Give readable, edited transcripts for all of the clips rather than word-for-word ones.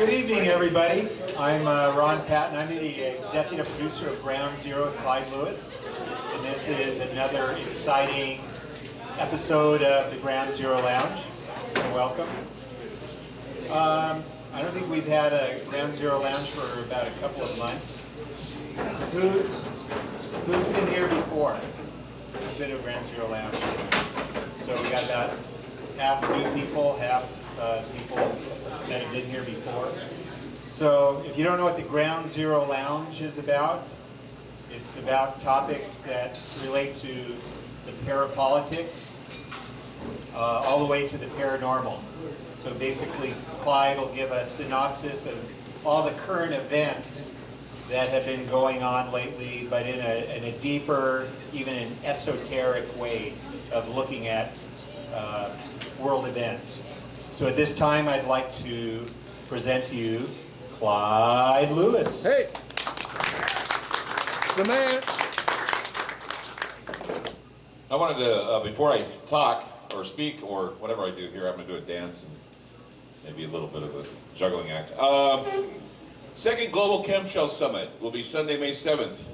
Good evening, everybody. I'm Ron Patton. I'm the executive producer of Ground Zero with Clyde Lewis. And this is another exciting episode of the Ground Zero Lounge. So welcome. I don't think we've had a Ground Zero Lounge for about a couple of months. Who's been here before? Who's been to Ground Zero Lounge? So we got about half new people, half people that have been here before. So if you don't know what the Ground Zero Lounge is about, it's about topics that relate to the parapolitics all the way to the paranormal. So basically, Clyde will give a synopsis of all the current events that have been going on lately, but in a deeper, even an esoteric way of looking at world events. So at this time, I'd like to present to you Clyde Lewis. Hey, the man. I wanted to, before I talk or speak or whatever I do here, I'm going to do a dance and maybe a little bit of a juggling act. Second Global Chemtrails Summit will be Sunday, May 7th.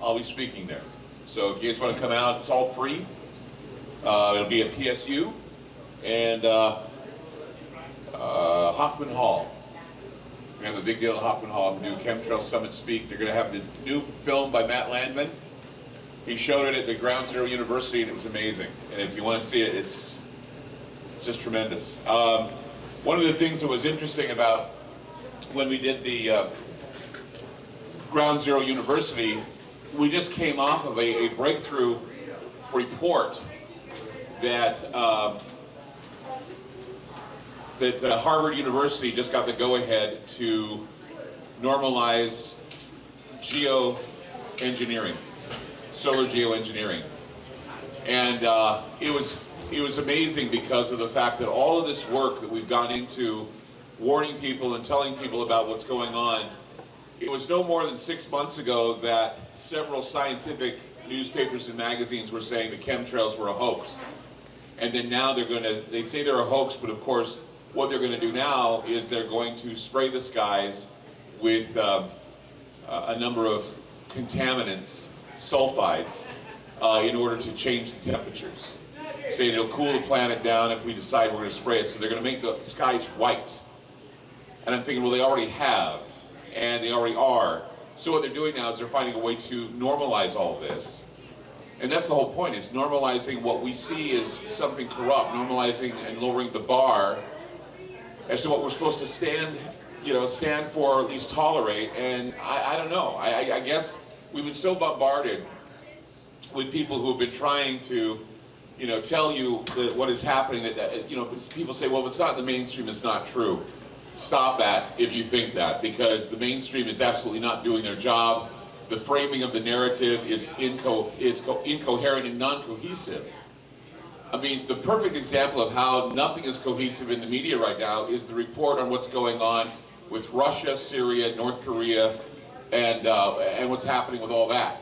I'll be speaking there. So if you guys want to come out, it's all free. It'll be at PSU and Hoffman Hall. We're going to have a big deal at Hoffman Hall. I'm going to do Chemtrails Summit Speak. They're going to have the new film by Matt Landman. He showed it at the Ground Zero University and it was amazing. And if you want to see it, it's just tremendous. One of the things that was interesting about when we did the Ground Zero University, we just came off of a breakthrough report that Harvard University just got the go-ahead to normalize geoengineering, solar geoengineering, and it was amazing because of the fact that all of this work that we've gone into warning people and telling people about what's going on. It was no more than 6 months ago that several scientific newspapers and magazines were saying the chemtrails were a hoax. And then now they say they're a hoax, but of course, what they're going to do now is they're going to spray the skies with a number of contaminants, sulfides, in order to change the temperatures. Saying it'll cool the planet down if we decide we're going to spray it. So they're going to make the skies white. And I'm thinking, well, they already have, and they already are. So what they're doing now is they're finding a way to normalize all of this. And that's the whole point, is normalizing what we see as something corrupt, normalizing and lowering the bar as to what we're supposed to stand for, or at least tolerate. And I don't know. I guess we've been so bombarded with people who have been trying to, tell you that what is happening, that, people say, well, if it's not in the mainstream, it's not true. Stop that if you think that, because the mainstream is absolutely not doing their job. The framing of the narrative is incoherent and non-cohesive. I mean, the perfect example of how nothing is cohesive in the media right now is the report on what's going on with Russia, Syria, North Korea, and what's happening with all that.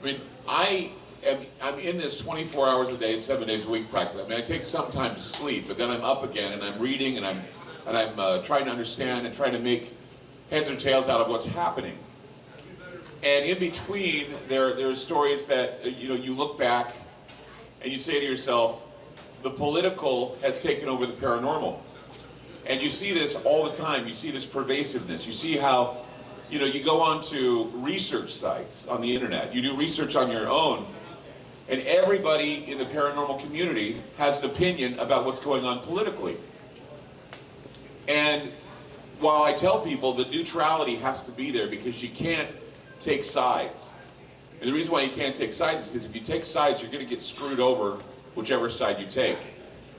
I mean, I'm in this 24 hours a day, 7 days a week practically. I mean, I take some time to sleep, but then I'm up again and I'm reading and I'm trying to understand and trying to make heads or tails out of what's happening. And in between, there are stories that you look back and you say to yourself, the political has taken over the paranormal. And you see this all the time. You see this pervasiveness. You see how you go onto research sites on the internet. You do research on your own. And everybody in the paranormal community has an opinion about what's going on politically. And while I tell people that neutrality has to be there because you can't take sides. And the reason why you can't take sides is because if you take sides, you're going to get screwed over whichever side you take.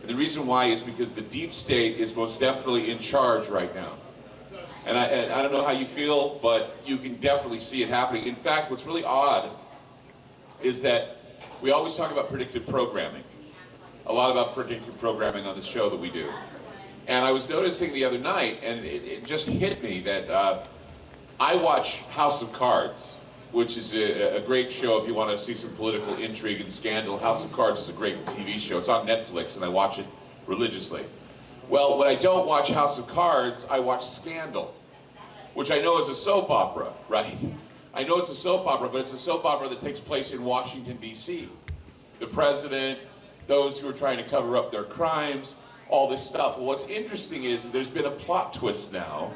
And the reason why is because the deep state is most definitely in charge right now. And I don't know how you feel, but you can definitely see it happening. In fact, what's really odd is that we always talk about predictive programming. A lot about predictive programming on this show that we do. And I was noticing the other night, and it just hit me that I watch House of Cards, which is a great show if you want to see some political intrigue and scandal. House of Cards is a great TV show. It's on Netflix, and I watch it religiously. Well, when I don't watch House of Cards, I watch Scandal, which I know is a soap opera, right? I know it's a soap opera, but it's a soap opera that takes place in Washington, D.C. The president, those who are trying to cover up their crimes, all this stuff. Well, what's interesting is there's been a plot twist now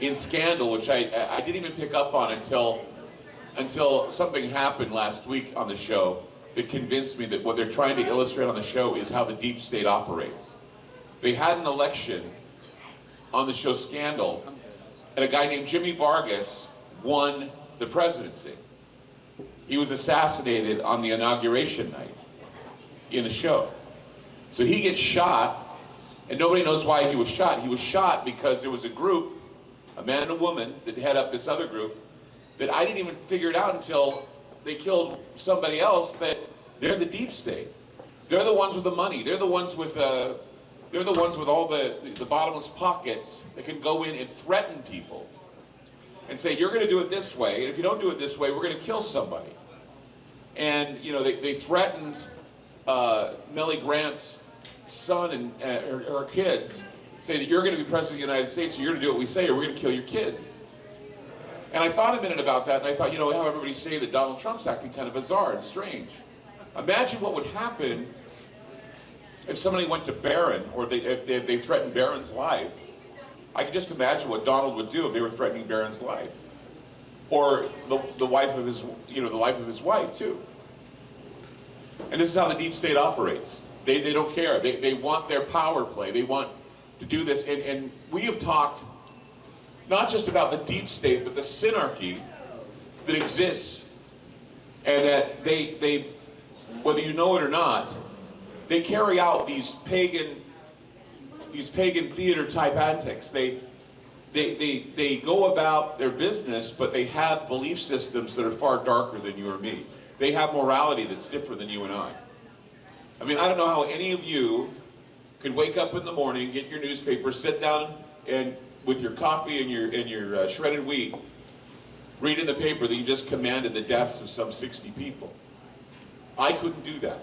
in Scandal, which I didn't even pick up on until something happened last week on the show that convinced me that what they're trying to illustrate on the show is how the deep state operates. They had an election on the show Scandal, and a guy named Jimmy Vargas won the presidency. He was assassinated on the inauguration night in the show. So he gets shot, and nobody knows why he was shot. He was shot because there was a group, a man and a woman, that head up this other group, that I didn't even figure it out until they killed somebody else, that they're the deep state. They're the ones with the money. They're the ones with all the bottomless pockets that can go in and threaten people and say, you're going to do it this way, and if you don't do it this way, we're going to kill somebody. And you know, they threatened Melly Grant's son and her kids, say that you're going to be president of the United States, and you're going to do what we say, or we're going to kill your kids. And I thought a minute about that, and I thought, you know, how everybody's saying that Donald Trump's acting kind of bizarre and strange. Imagine what would happen if somebody went to Barron, or if they threatened Barron's life. I can just imagine what Donald would do if they were threatening Barron's life, or the wife of his, you know, the life of his wife too. And this is how the deep state operates. They don't care. They want their power play. They want to do this. And we have talked not just about the deep state, but the synarchy that exists, and that they whether you know it or not, they carry out these pagan theater type antics. They go about their business, but they have belief systems that are far darker than you or me. They have morality that's different than you and I. I mean, I don't know how any of you could wake up in the morning, get your newspaper, sit down and with your coffee and your shredded wheat, read in the paper that you just commanded the deaths of some 60 people. I couldn't do that.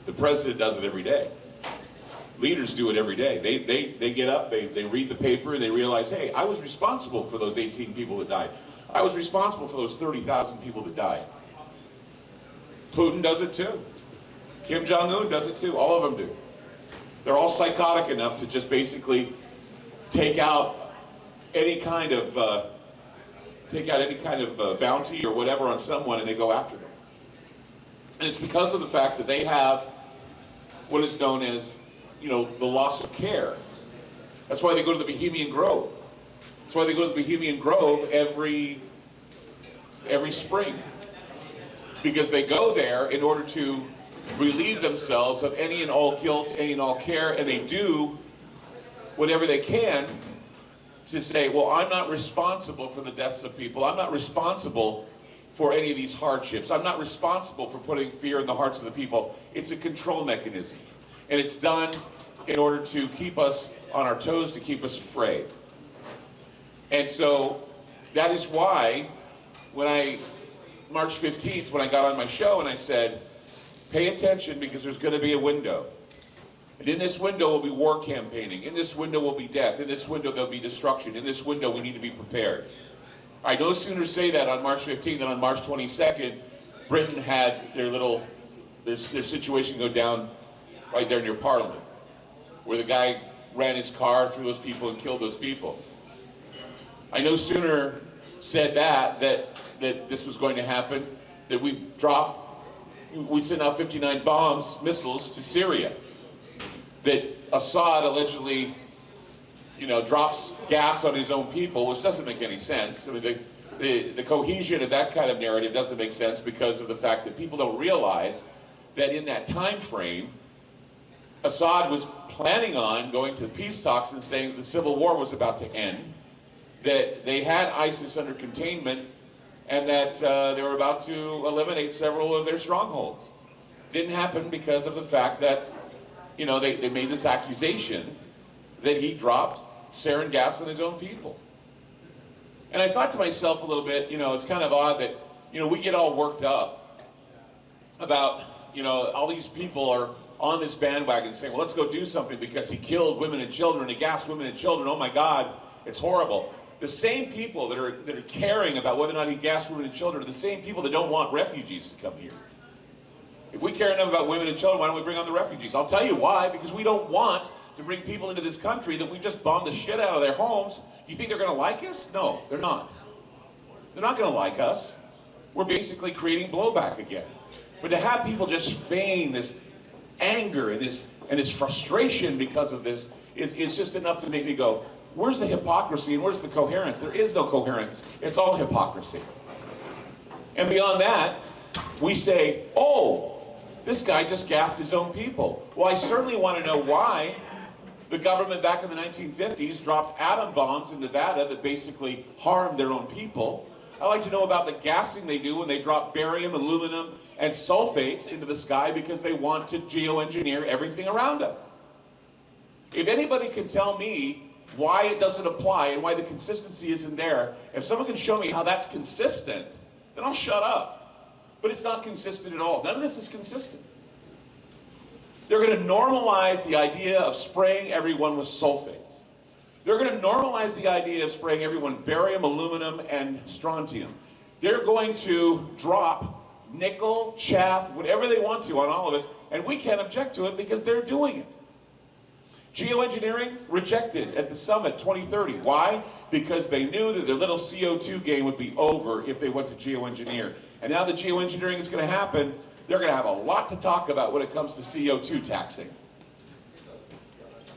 The president does it every day. Leaders do it every day. They get up, they read the paper, and they realize, hey, I was responsible for those 18 people that died. I was responsible for those 30,000 people that died. Putin does it too. Kim Jong-un does it too. All of them do. They're all psychotic enough to just basically take out any kind of bounty or whatever on someone, and they go after them. And it's because of the fact that they have what is known as, you know, the loss of care. That's why they go to the Bohemian Grove. That's why they go to the Bohemian Grove every spring. Because they go there in order to relieve themselves of any and all guilt, any and all care, and they do whatever they can to say, well, I'm not responsible for the deaths of people. I'm not responsible for any of these hardships. I'm not responsible for putting fear in the hearts of the people. It's a control mechanism. And it's done in order to keep us on our toes, to keep us afraid. And so that is why when March 15th, when I got on my show and I said, pay attention because there's going to be a window. And in this window will be war campaigning. In this window will be death. In this window there'll be destruction. In this window we need to be prepared. I no sooner say that on March 15th than on March 22nd, Britain had their situation go down right there near Parliament, where the guy ran his car through those people and killed those people. I no sooner said that this was going to happen, that we sent out 59 missiles to Syria, that Assad allegedly, you know, drops gas on his own people, which doesn't make any sense. I mean, the cohesion of that kind of narrative doesn't make sense because of the fact that people don't realize that in that time frame, Assad was planning on going to peace talks and saying the civil war was about to end, that they had ISIS under containment, and that they were about to eliminate several of their strongholds. Didn't happen because of the fact that, you know, they made this accusation that he dropped sarin gas on his own people. And I thought to myself a little bit, you know, it's kind of odd that, you know, we get all worked up about, you know, all these people are on this bandwagon saying, well, let's go do something because he killed women and children, he gassed women and children, oh my God, it's horrible. The same people that are caring about whether or not he gassed women and children are the same people that don't want refugees to come here. If we care enough about women and children, why don't we bring on the refugees? I'll tell you why, because we don't want to bring people into this country that we just bombed the shit out of their homes. You think they're going to like us? No, they're not. They're not going to like us. We're basically creating blowback again. But to have people just feign this anger and this frustration because of this is just enough to make me go, where's the hypocrisy and where's the coherence? There is no coherence. It's all hypocrisy. And beyond that, we say, oh, this guy just gassed his own people. Well, I certainly want to know why the government back in the 1950s dropped atom bombs in Nevada that basically harmed their own people. I'd like to know about the gassing they do when they drop barium, aluminum, and sulfates into the sky because they want to geoengineer everything around us. If anybody can tell me why it doesn't apply and why the consistency isn't there, if someone can show me how that's consistent, then I'll shut up. But it's not consistent at all. None of this is consistent. They're going to normalize the idea of spraying everyone with sulfates. They're going to normalize the idea of spraying everyone barium, aluminum, and strontium. They're going to drop nickel, chaff, whatever they want to on all of us, and we can't object to it because they're doing it. Geoengineering, rejected at the summit 2030. Why? Because they knew that their little CO2 game would be over if they went to geoengineer. And now that geoengineering is going to happen, they're going to have a lot to talk about when it comes to CO2 taxing.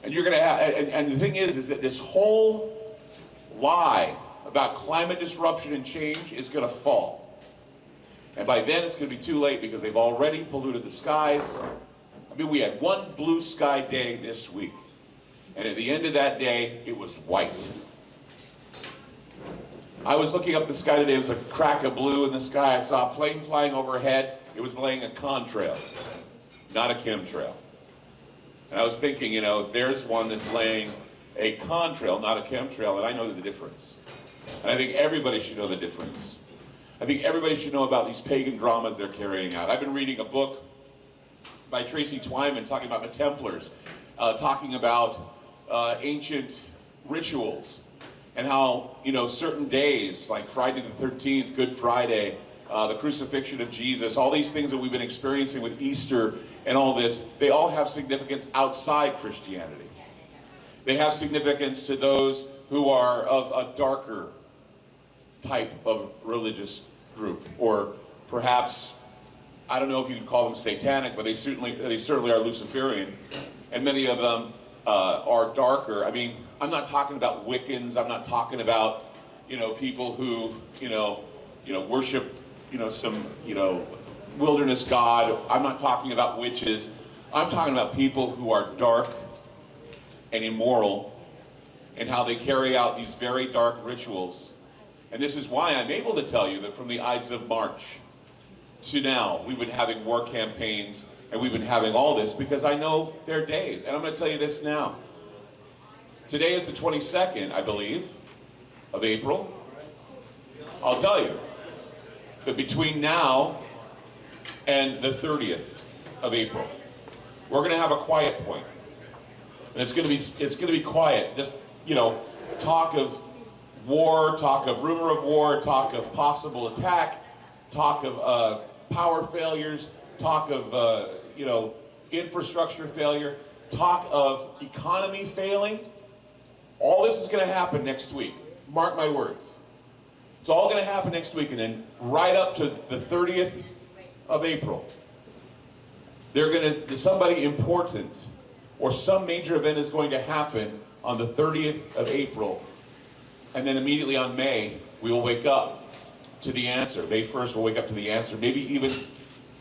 And you're going to have, and the thing is that this whole lie about climate disruption and change is going to fall. And by then it's going to be too late because they've already polluted the skies. I mean, we had one blue sky day this week. And at the end of that day, it was white. I was looking up the sky today. It was a crack of blue in the sky. I saw a plane flying overhead. It was laying a contrail, not a chemtrail. And I was thinking, you know, there's one that's laying a contrail, not a chemtrail, and I know the difference. And I think everybody should know the difference. I think everybody should know about these pagan dramas they're carrying out. I've been reading a book by Tracy Twyman talking about the Templars, talking about ancient rituals and how, you know, certain days like Friday the 13th, Good Friday, the crucifixion of Jesus, all these things that we've been experiencing with Easter and all this, they all have significance outside Christianity. They have significance to those who are of a darker type of religious group, or perhaps, I don't know if you could call them satanic, but they certainly are Luciferian, and many of them are darker. I mean, I'm not talking about Wiccans. I'm not talking about, you know, people who, you know, worship, you know, some, you know, wilderness god. I'm not talking about witches. I'm talking about people who are dark and immoral and how they carry out these very dark rituals. And this is why I'm able to tell you that from the Ides of March to now, we've been having war campaigns and we've been having all this because I know their days. And I'm going to tell you this now. Today is the 22nd, I believe, of April. I'll tell you that between now and the 30th of April, we're going to have a quiet point. And it's going to be quiet. Just, you know, talk of war, talk of rumor of war, talk of possible attack, talk of power failures, talk of, you know, infrastructure failure, talk of economy failing. All this is going to happen next week. Mark my words. It's all going to happen next week, and then right up to the 30th of April, somebody important or some major event is going to happen on the 30th of April, and then immediately on May, we will wake up to the answer. May 1st, we'll wake up to the answer. Maybe even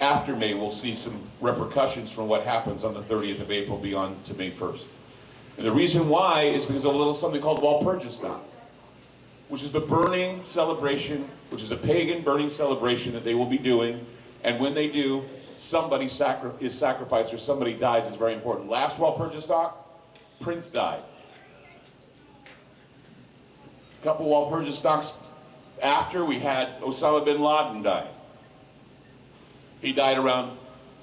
after May, we'll see some repercussions from what happens on the 30th of April beyond to May 1st. And the reason why is because of a little something called Walpurgisnacht, which is the burning celebration, which is a pagan burning celebration that they will be doing. And when they do, somebody is sacrificed or somebody dies. Is very important. Last Walpurgisnacht, Prince died. A couple Walpurgisnachts after, we had Osama bin Laden die. He died around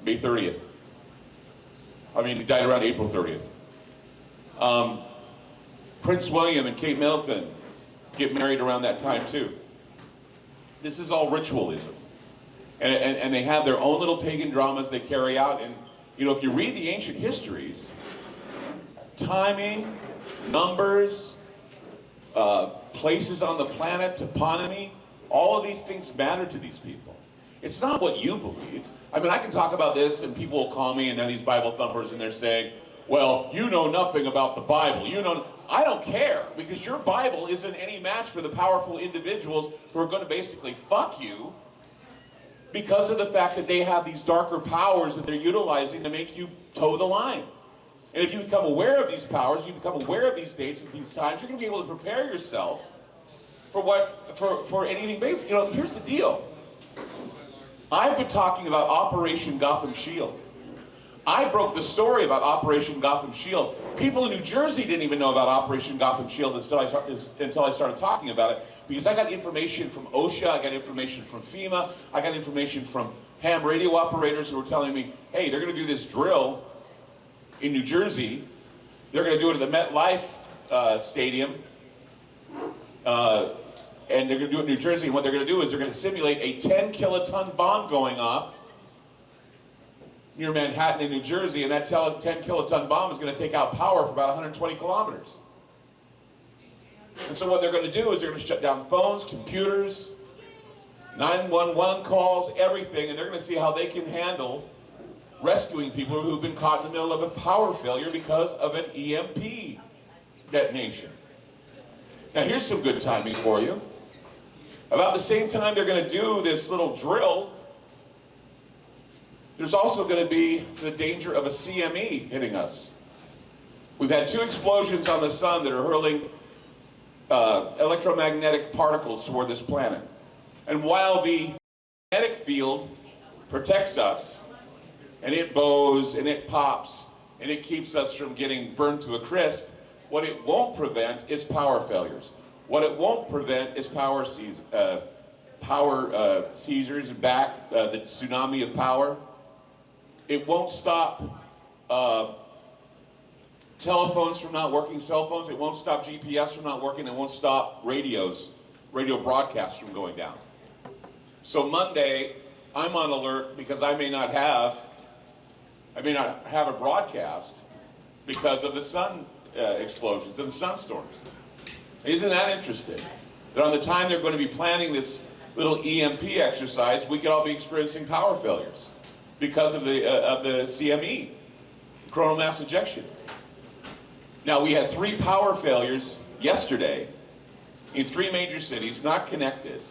May 30th. I mean, he died around April 30th. Prince William and Kate Middleton get married around that time too. This is all ritualism. And they have their own little pagan dramas they carry out. And, you know, if you read the ancient histories, timing, numbers, places on the planet, toponymy, all of these things matter to these people. It's not what you believe. I mean, I can talk about this and people will call me and they're these Bible thumpers and they're saying, well, you know nothing about the Bible. You know, I don't care, because your Bible isn't any match for the powerful individuals who are going to basically fuck you because of the fact that they have these darker powers that they're utilizing to make you toe the line. And if you become aware of these powers, you become aware of these dates at these times, you're going to be able to prepare yourself for anything basic. You know, here's the deal. I've been talking about Operation Gotham Shield. I broke the story about Operation Gotham Shield. People in New Jersey didn't even know about Operation Gotham Shield until I started talking about it, because I got information from OSHA, I got information from FEMA, I got information from ham radio operators who were telling me, hey, they're going to do this drill in New Jersey. They're going to do it at the MetLife Stadium, and they're going to do it in New Jersey. And what they're going to do is they're going to simulate a 10-kiloton bomb going off near Manhattan in New Jersey, and that 10-kiloton bomb is going to take out power for about 120 kilometers. And so what they're going to do is they're going to shut down phones, computers, 911 calls, everything, and they're going to see how they can handle rescuing people who've been caught in the middle of a power failure because of an EMP detonation. Now here's some good timing for you. About the same time they're going to do this little drill, there's also going to be the danger of a CME hitting us. We've had 2 explosions on the sun that are hurling electromagnetic particles toward this planet. And while the magnetic field protects us, and it bows and it pops and it keeps us from getting burned to a crisp, what it won't prevent is power failures. What it won't prevent is power seizures and the tsunami of power. It won't stop telephones from not working, cell phones. It won't stop GPS from not working. It won't stop radio broadcasts from going down. So Monday, I'm on alert because I may not have a broadcast because of the sun explosions and the sunstorms. Isn't that interesting? That on the time they're going to be planning this little EMP exercise, we could all be experiencing power failures because of the CME, coronal mass ejection. Now, we had 3 power failures yesterday in 3 major cities, not connected.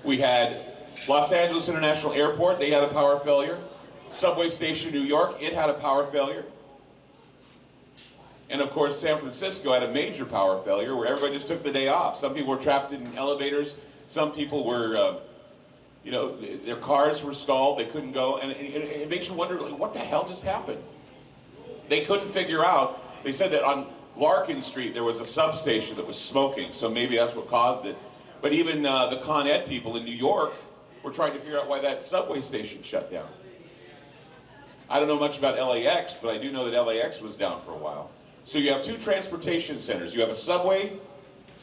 We had Los Angeles International Airport, they had a power failure. Subway station in New York, it had a power failure. And of course, San Francisco had a major power failure where everybody just took the day off. Some people were trapped in elevators. Some people were, their cars were stalled. They couldn't go. And it makes you wonder, like, what the hell just happened? They couldn't figure out. They said that on Larkin Street, there was a substation that was smoking. So maybe that's what caused it. But even the Con Ed people in New York were trying to figure out why that subway station shut down. I don't know much about LAX, but I do know that LAX was down for a while. So you have 2 transportation centers. You have a subway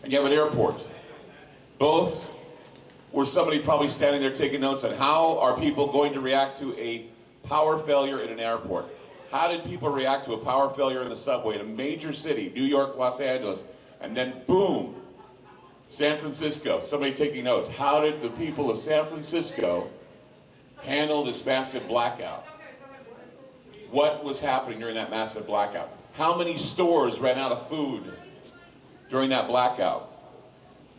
and you have an airport. Both were somebody probably standing there taking notes on how are people going to react to a power failure in an airport. How did people react to a power failure in the subway in a major city, New York, Los Angeles, and then boom, San Francisco, somebody taking notes. How did the people of San Francisco handle this massive blackout? What was happening during that massive blackout? How many stores ran out of food during that blackout?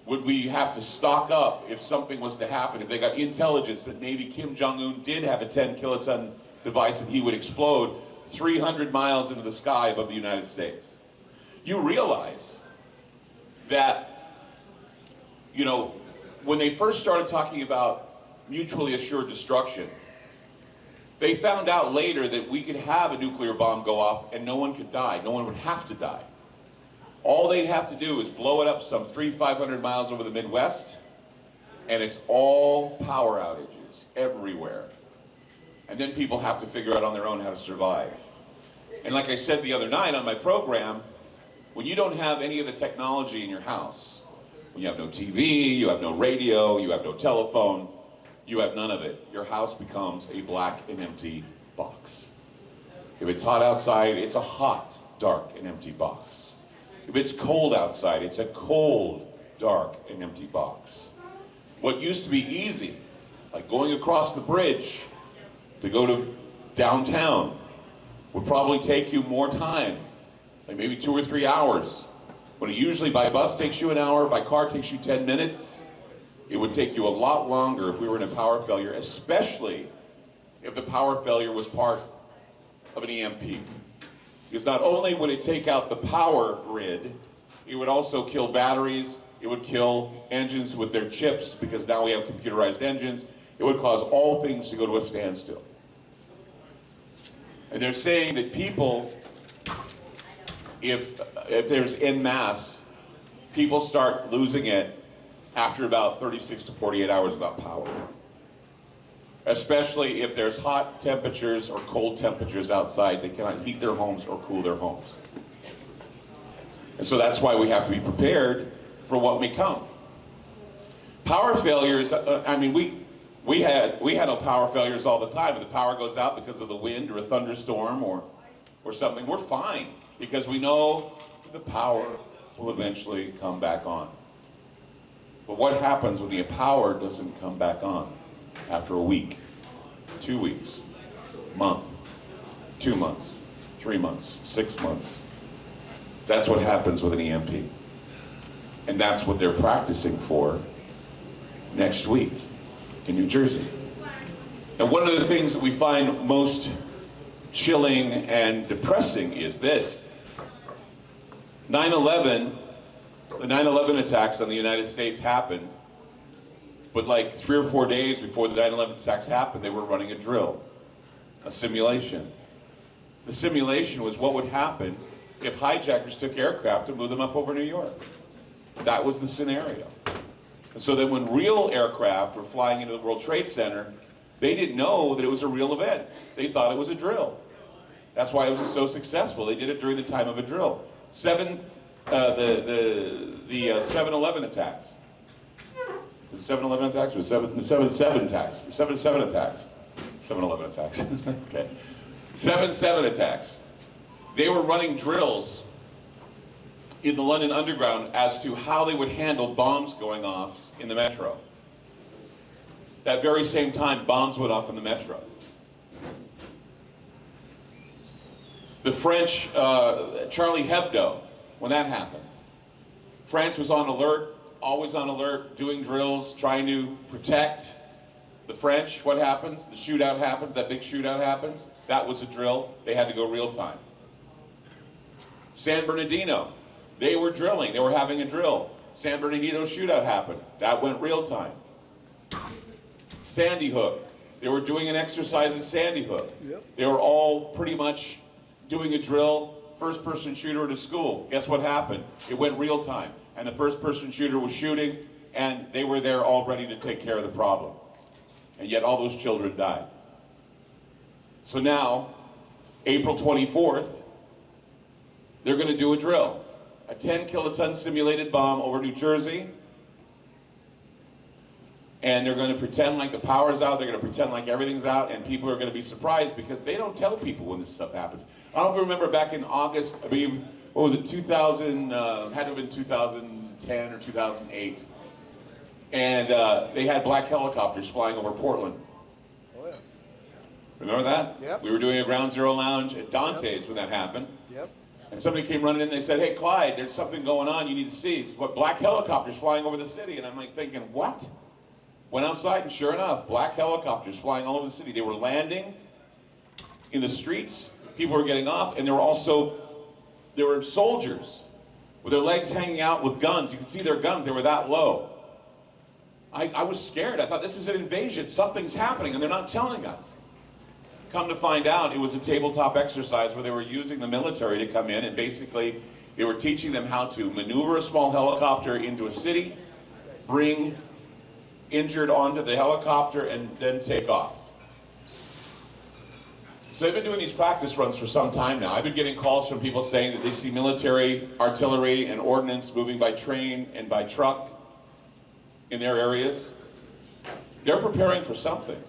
Would we have to stock up if something was to happen? If they got intelligence that maybe Kim Jong-un did have a 10-kiloton device and he would explode 300 miles into the sky above the United States? You realize that, you know, when they first started talking about mutually assured destruction, they found out later that we could have a nuclear bomb go off and no one could die. No one would have to die. All they'd have to do is blow it up some 300-500 miles over the Midwest, and it's all power outages everywhere. And then people have to figure out on their own how to survive. And like I said the other night on my program, when you don't have any of the technology in your house, when you have no TV, you have no radio, you have no telephone, you have none of it, your house becomes a black and empty box. If it's hot outside, it's a hot, dark, and empty box. If it's cold outside, it's a cold, dark, and empty box. What used to be easy, like going across the bridge to go to downtown, would probably take you more time, like maybe 2 or 3 hours. When it usually by bus takes you an hour, by car takes you 10 minutes, it would take you a lot longer if we were in a power failure, especially if the power failure was part of an EMP. Because not only would it take out the power grid, it would also kill batteries, it would kill engines with their chips, because now we have computerized engines. It would cause all things to go to a standstill. And they're saying that people, if there's en masse, people start losing it after about 36 to 48 hours without power. Especially if there's hot temperatures or cold temperatures outside, they cannot heat their homes or cool their homes. And so that's why we have to be prepared for what may come. Power failures, I mean, we had power failures all the time. If the power goes out because of the wind or a thunderstorm or something, we're fine, because we know the power will eventually come back on. But what happens when the power doesn't come back on after a week, 2 weeks, month, 2 months, 3 months, 6 months? That's what happens with an EMP. And that's what they're practicing for next week in New Jersey. And one of the things that we find most chilling and depressing is this. 9/11, the 9/11 attacks on the United States happened, but like 3 or 4 days before the 9/11 attacks happened, they were running a drill, a simulation. The simulation was what would happen if hijackers took aircraft and blew them up over New York. That was the scenario. And so then when real aircraft were flying into the World Trade Center, they didn't know that it was a real event. They thought it was a drill. That's why it was so successful. They did it during the time of a drill. The 7/11 attacks. The 7/11 attacks or the 7/7 attacks? The 7/7 attacks. 7/11 attacks. Okay. 7/7 attacks. They were running drills in the London Underground as to how they would handle bombs going off in the metro. That very same time, bombs went off in the metro. The French, Charlie Hebdo, when that happened, France was on alert, always on alert, doing drills, trying to protect the French. What happens? The shootout happens, that big shootout happens. That was a drill. They had to go real time. San Bernardino, they were drilling. They were having a drill. San Bernardino shootout happened. That went real time. Sandy Hook, they were doing an exercise at Sandy Hook. Yep. They were all pretty much doing a drill, first-person shooter at a school. Guess what happened? It went real time. And the first-person shooter was shooting, and they were there all ready to take care of the problem. And yet all those children died. So now, April 24th, they're going to do a drill. A 10-kiloton simulated bomb over New Jersey. And they're going to pretend like the power's out, they're going to pretend like everything's out, and people are going to be surprised because they don't tell people when this stuff happens. I don't know if you remember back in August, I mean, what was it, 2000, had to have been 2010 or 2008. And they had black helicopters flying over Portland. Oh yeah. Remember that? Yep. We were doing a ground zero lounge at Dante's when that happened. Yep. And somebody came running in and they said, hey Clyde, there's something going on you need to see. It's what, black helicopters flying over the city. And I'm like thinking, what? Went outside and sure enough, black helicopters flying all over the city. They were landing in the streets, people were getting off, and there were soldiers with their legs hanging out with guns. You could see their guns, they were that low. I was scared. I thought, this is an invasion, something's happening, and they're not telling us. Come to find out, it was a tabletop exercise where they were using the military to come in, and basically they were teaching them how to maneuver a small helicopter into a city, bring injured onto the helicopter, and then take off. So they've been doing these practice runs for some time now. I've been getting calls from people saying that they see military, artillery, and ordnance moving by train and by truck in their areas. They're preparing for something.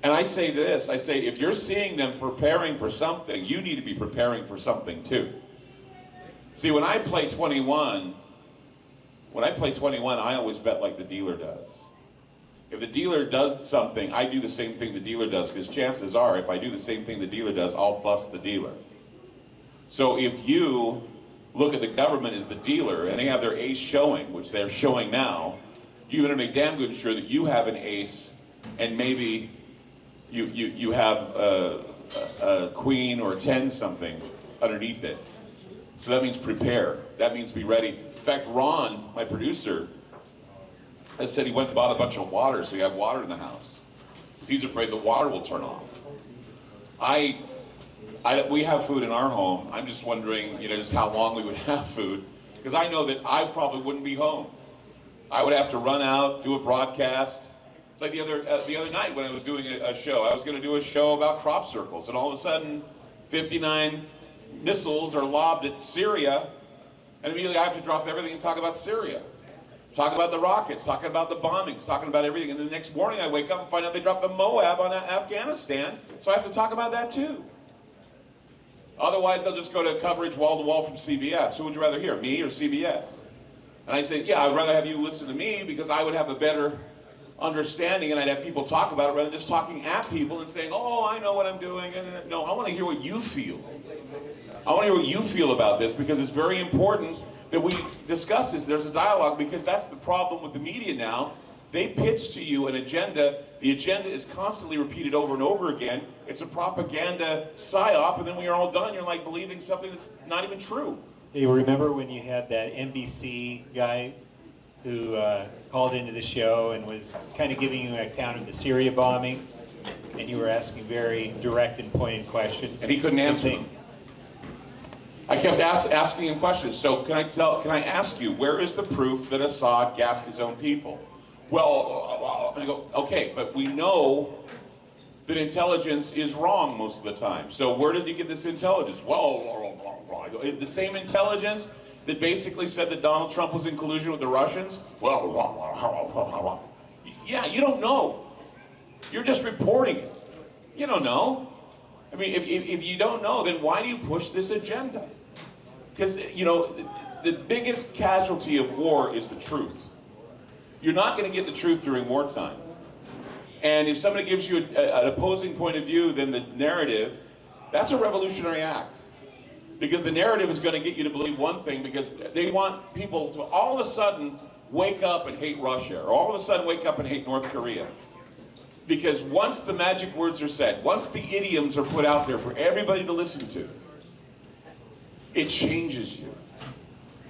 And I say this, I say, if you're seeing them preparing for something, you need to be preparing for something too. See, when I play 21, I always bet like the dealer does. If the dealer does something, I do the same thing the dealer does, because chances are, if I do the same thing the dealer does, I'll bust the dealer. So if you look at the government as the dealer, and they have their ace showing, which they're showing now, you better make damn good sure that you have an ace, and maybe you have a queen or a 10 something underneath it. So that means prepare. That means be ready. In fact, Ron, my producer, has said he went and bought a bunch of water, so he had water in the house, because he's afraid the water will turn off. We have food in our home. I'm just wondering, just how long we would have food, because I know that I probably wouldn't be home. I would have to run out, do a broadcast. It's like the other night when I was doing a show. I was going to do a show about crop circles, and all of a sudden, 59 missiles are lobbed at Syria, and immediately I have to drop everything and talk about Syria. Talk about the rockets, talking about the bombings, talking about everything. And the next morning I wake up and find out they dropped a Moab on Afghanistan, so I have to talk about that too. Otherwise, I'll just go to coverage wall to wall from CBS. Who would you rather hear, me or CBS? And I say, yeah, I'd rather have you listen to me, because I would have a better understanding, and I'd have people talk about it rather than just talking at people and saying, oh, I know what I'm doing. And no, I want to hear what you feel. I want to hear what you feel about this, because it's very important that we discuss this. There's a dialogue, because that's the problem with the media now. They pitch to you an agenda. The agenda is constantly repeated over and over again. It's a propaganda psyop, and then when you're all done, you're like believing something that's not even true. You remember when you had that NBC guy who called into the show and was kind of giving you an account of the Syria bombing, and you were asking very direct and pointed questions? And he couldn't answer them. I kept asking him questions. So can I ask you, where is the proof that Assad gassed his own people? Well, I go, okay, but we know that intelligence is wrong most of the time. So where did you get this intelligence? Well, I go, the same intelligence that basically said that Donald Trump was in collusion with the Russians? Well, yeah, you don't know. You're just reporting it. You don't know. I mean, if you don't know, then why do you push this agenda? Because, the biggest casualty of war is the truth. You're not going to get the truth during wartime. And if somebody gives you an opposing point of view, then the narrative, that's a revolutionary act. Because the narrative is going to get you to believe one thing, because they want people to all of a sudden wake up and hate Russia, or all of a sudden wake up and hate North Korea. Because once the magic words are said, once the idioms are put out there for everybody to listen to, it changes you.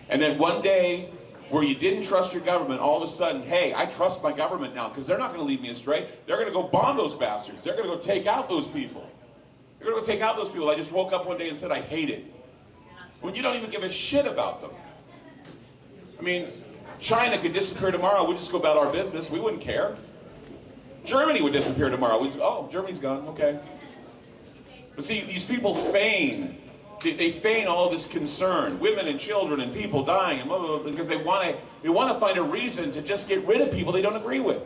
And then one day, where you didn't trust your government, all of a sudden, hey, I trust my government now, because they're not going to lead me astray. They're going to go bomb those bastards. They're going to go take out those people. They're going to go take out those people. I just woke up one day and said, I hate it. When you don't even give a shit about them. I mean, China could disappear tomorrow. We'd just go about our business. We wouldn't care. Germany would disappear tomorrow. Oh, Germany's gone. Okay. But see, these people feign. They feign all this concern, women and children and people dying, and blah, blah, blah, because they want to find a reason to just get rid of people they don't agree with.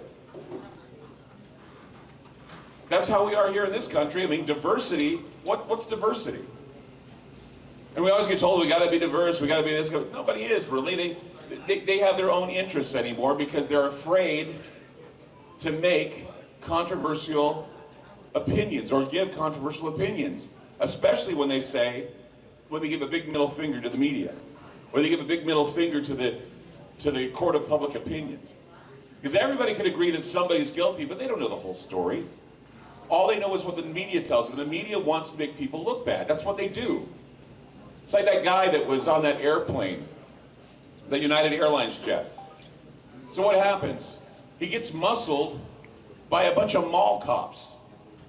That's how we are here in this country. I mean, diversity. What's diversity? And we always get told we got to be diverse. We got to be this. Nobody is really. They have their own interests anymore, because they're afraid to make controversial opinions or give controversial opinions, especially when they give a big middle finger to the media, or they give a big middle finger to the court of public opinion. Because everybody can agree that somebody's guilty, but they don't know the whole story. All they know is what the media tells them. The media wants to make people look bad. That's what they do. It's like that guy that was on that airplane, the United Airlines jet. So what happens? He gets muscled by a bunch of mall cops.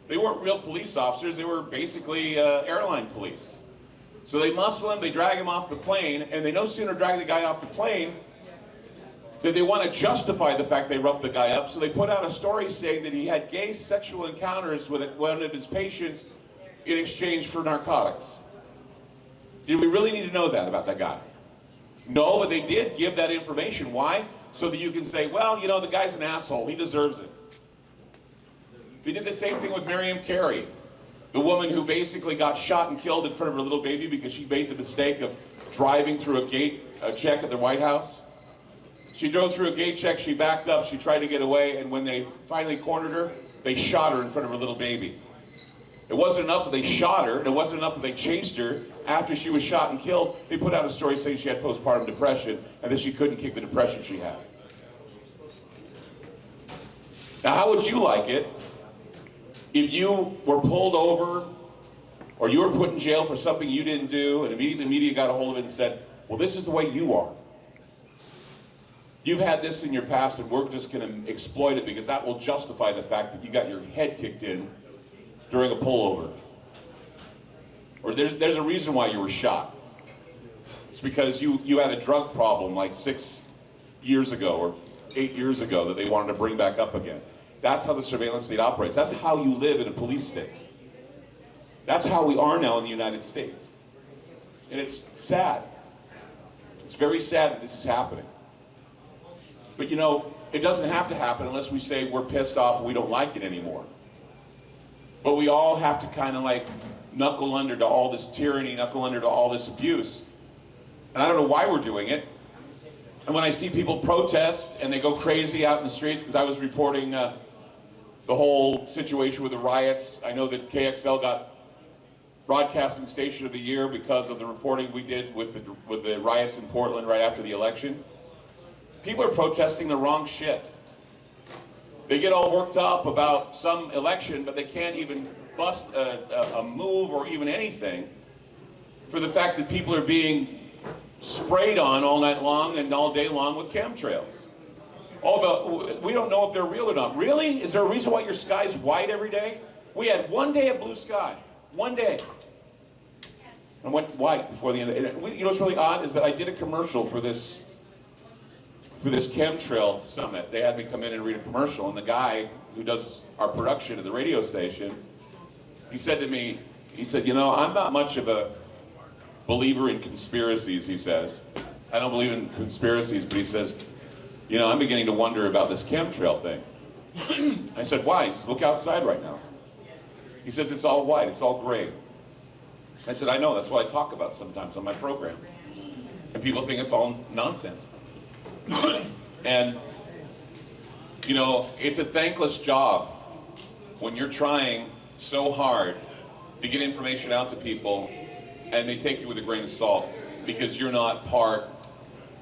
They weren't real police officers. They were basically airline police. So they muscle him, they drag him off the plane, and they no sooner drag the guy off the plane than they want to justify the fact they roughed the guy up. So they put out a story saying that he had gay sexual encounters with one of his patients in exchange for narcotics. Did we really need to know that about that guy? No, but they did give that information. Why? So that you can say, well, you know, the guy's an asshole. He deserves it. They did the same thing with Miriam Carey, the woman who basically got shot and killed in front of her little baby because she made the mistake of driving through a gate check at the White House. She drove through a gate check, she backed up, she tried to get away, and when they finally cornered her, they shot her in front of her little baby. It wasn't enough that they shot her, and it wasn't enough that they chased her. After she was shot and killed, they put out a story saying she had postpartum depression and that she couldn't kick the depression she had. Now, how would you like it if you were pulled over or you were put in jail for something you didn't do, and immediately the media got a hold of it and said, well, this is the way you are. You've had this in your past and we're just going to exploit it because that will justify the fact that you got your head kicked in during a pullover. Or there's a reason why you were shot. It's because you had a drug problem like 6 years ago or 8 years ago that they wanted to bring back up again. That's how the surveillance state operates. That's how you live in a police state. That's how we are now in the United States. And it's sad. It's very sad that this is happening. But you know, it doesn't have to happen unless we say we're pissed off and we don't like it anymore. But we all have to kind of like knuckle under to all this tyranny, knuckle under to all this abuse. And I don't know why we're doing it. And when I see people protest and they go crazy out in the streets, because I was reporting the whole situation with the riots. I know that KXL got Broadcasting Station of the Year because of the reporting we did with the riots in Portland right after the election. People are protesting the wrong shit. They get all worked up about some election, but they can't even bust a move or even anything for the fact that people are being sprayed on all night long and all day long with chemtrails. We don't know if they're real or not. Really? Is there a reason why your sky's white every day? We had one day of blue sky. One day. And went white before the end of it. You know what's really odd is that I did a commercial for this chemtrail summit. They had me come in and read a commercial, and the guy who does our production at the radio station, he said to me, he said, you know, I'm not much of a believer in conspiracies, he says. I don't believe in conspiracies, but he says, you know, I'm beginning to wonder about this chemtrail thing. I said, why? He says, look outside right now. He says, it's all white, it's all gray. I said, I know, that's what I talk about sometimes on my program. And people think it's all nonsense. And, you know, it's a thankless job when you're trying so hard to get information out to people and they take you with a grain of salt because you're not part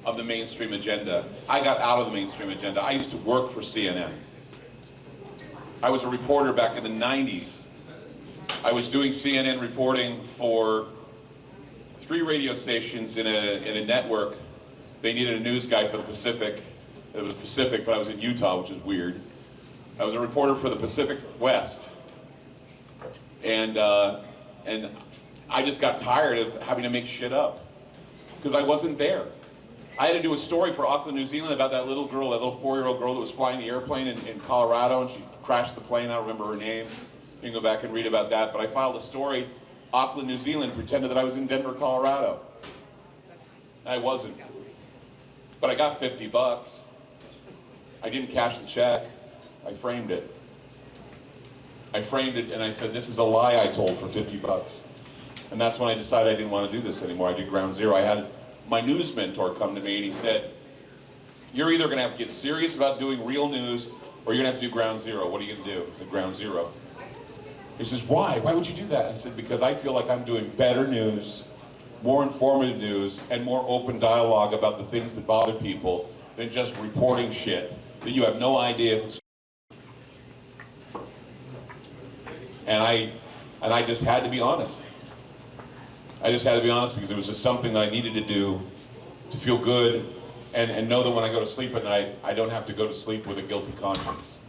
of the mainstream agenda. I got out of the mainstream agenda. I used to work for CNN. I was a reporter back in the 90s. I was doing CNN reporting for 3 radio stations in a network. They needed a news guy for the Pacific. It was Pacific, but I was in Utah, which is weird. I was a reporter for the Pacific West. And I just got tired of having to make shit up because I wasn't there. I had to do a story for Auckland, New Zealand about that little girl, that little 4-year-old girl that was flying the airplane in Colorado, and she crashed the plane. I don't remember her name. You can go back and read about that. But I filed a story, Auckland, New Zealand, pretended that I was in Denver, Colorado. I wasn't. But I got $50. I didn't cash the check. I framed it. I framed it and I said, this is a lie I told for $50. And that's when I decided I didn't want to do this anymore. I did Ground Zero. I had my news mentor come to me and he said, you're either going to have to get serious about doing real news or you're going to have to do Ground Zero. What are you going to do? I said, Ground Zero. He says, why? Why would you do that? I said, because I feel like I'm doing better news, more informative news, and more open dialogue about the things that bother people than just reporting shit that you have no idea if it's. And I just had to be honest. I just had to be honest because it was just something that I needed to do to feel good and know that when I go to sleep at night, I don't have to go to sleep with a guilty conscience.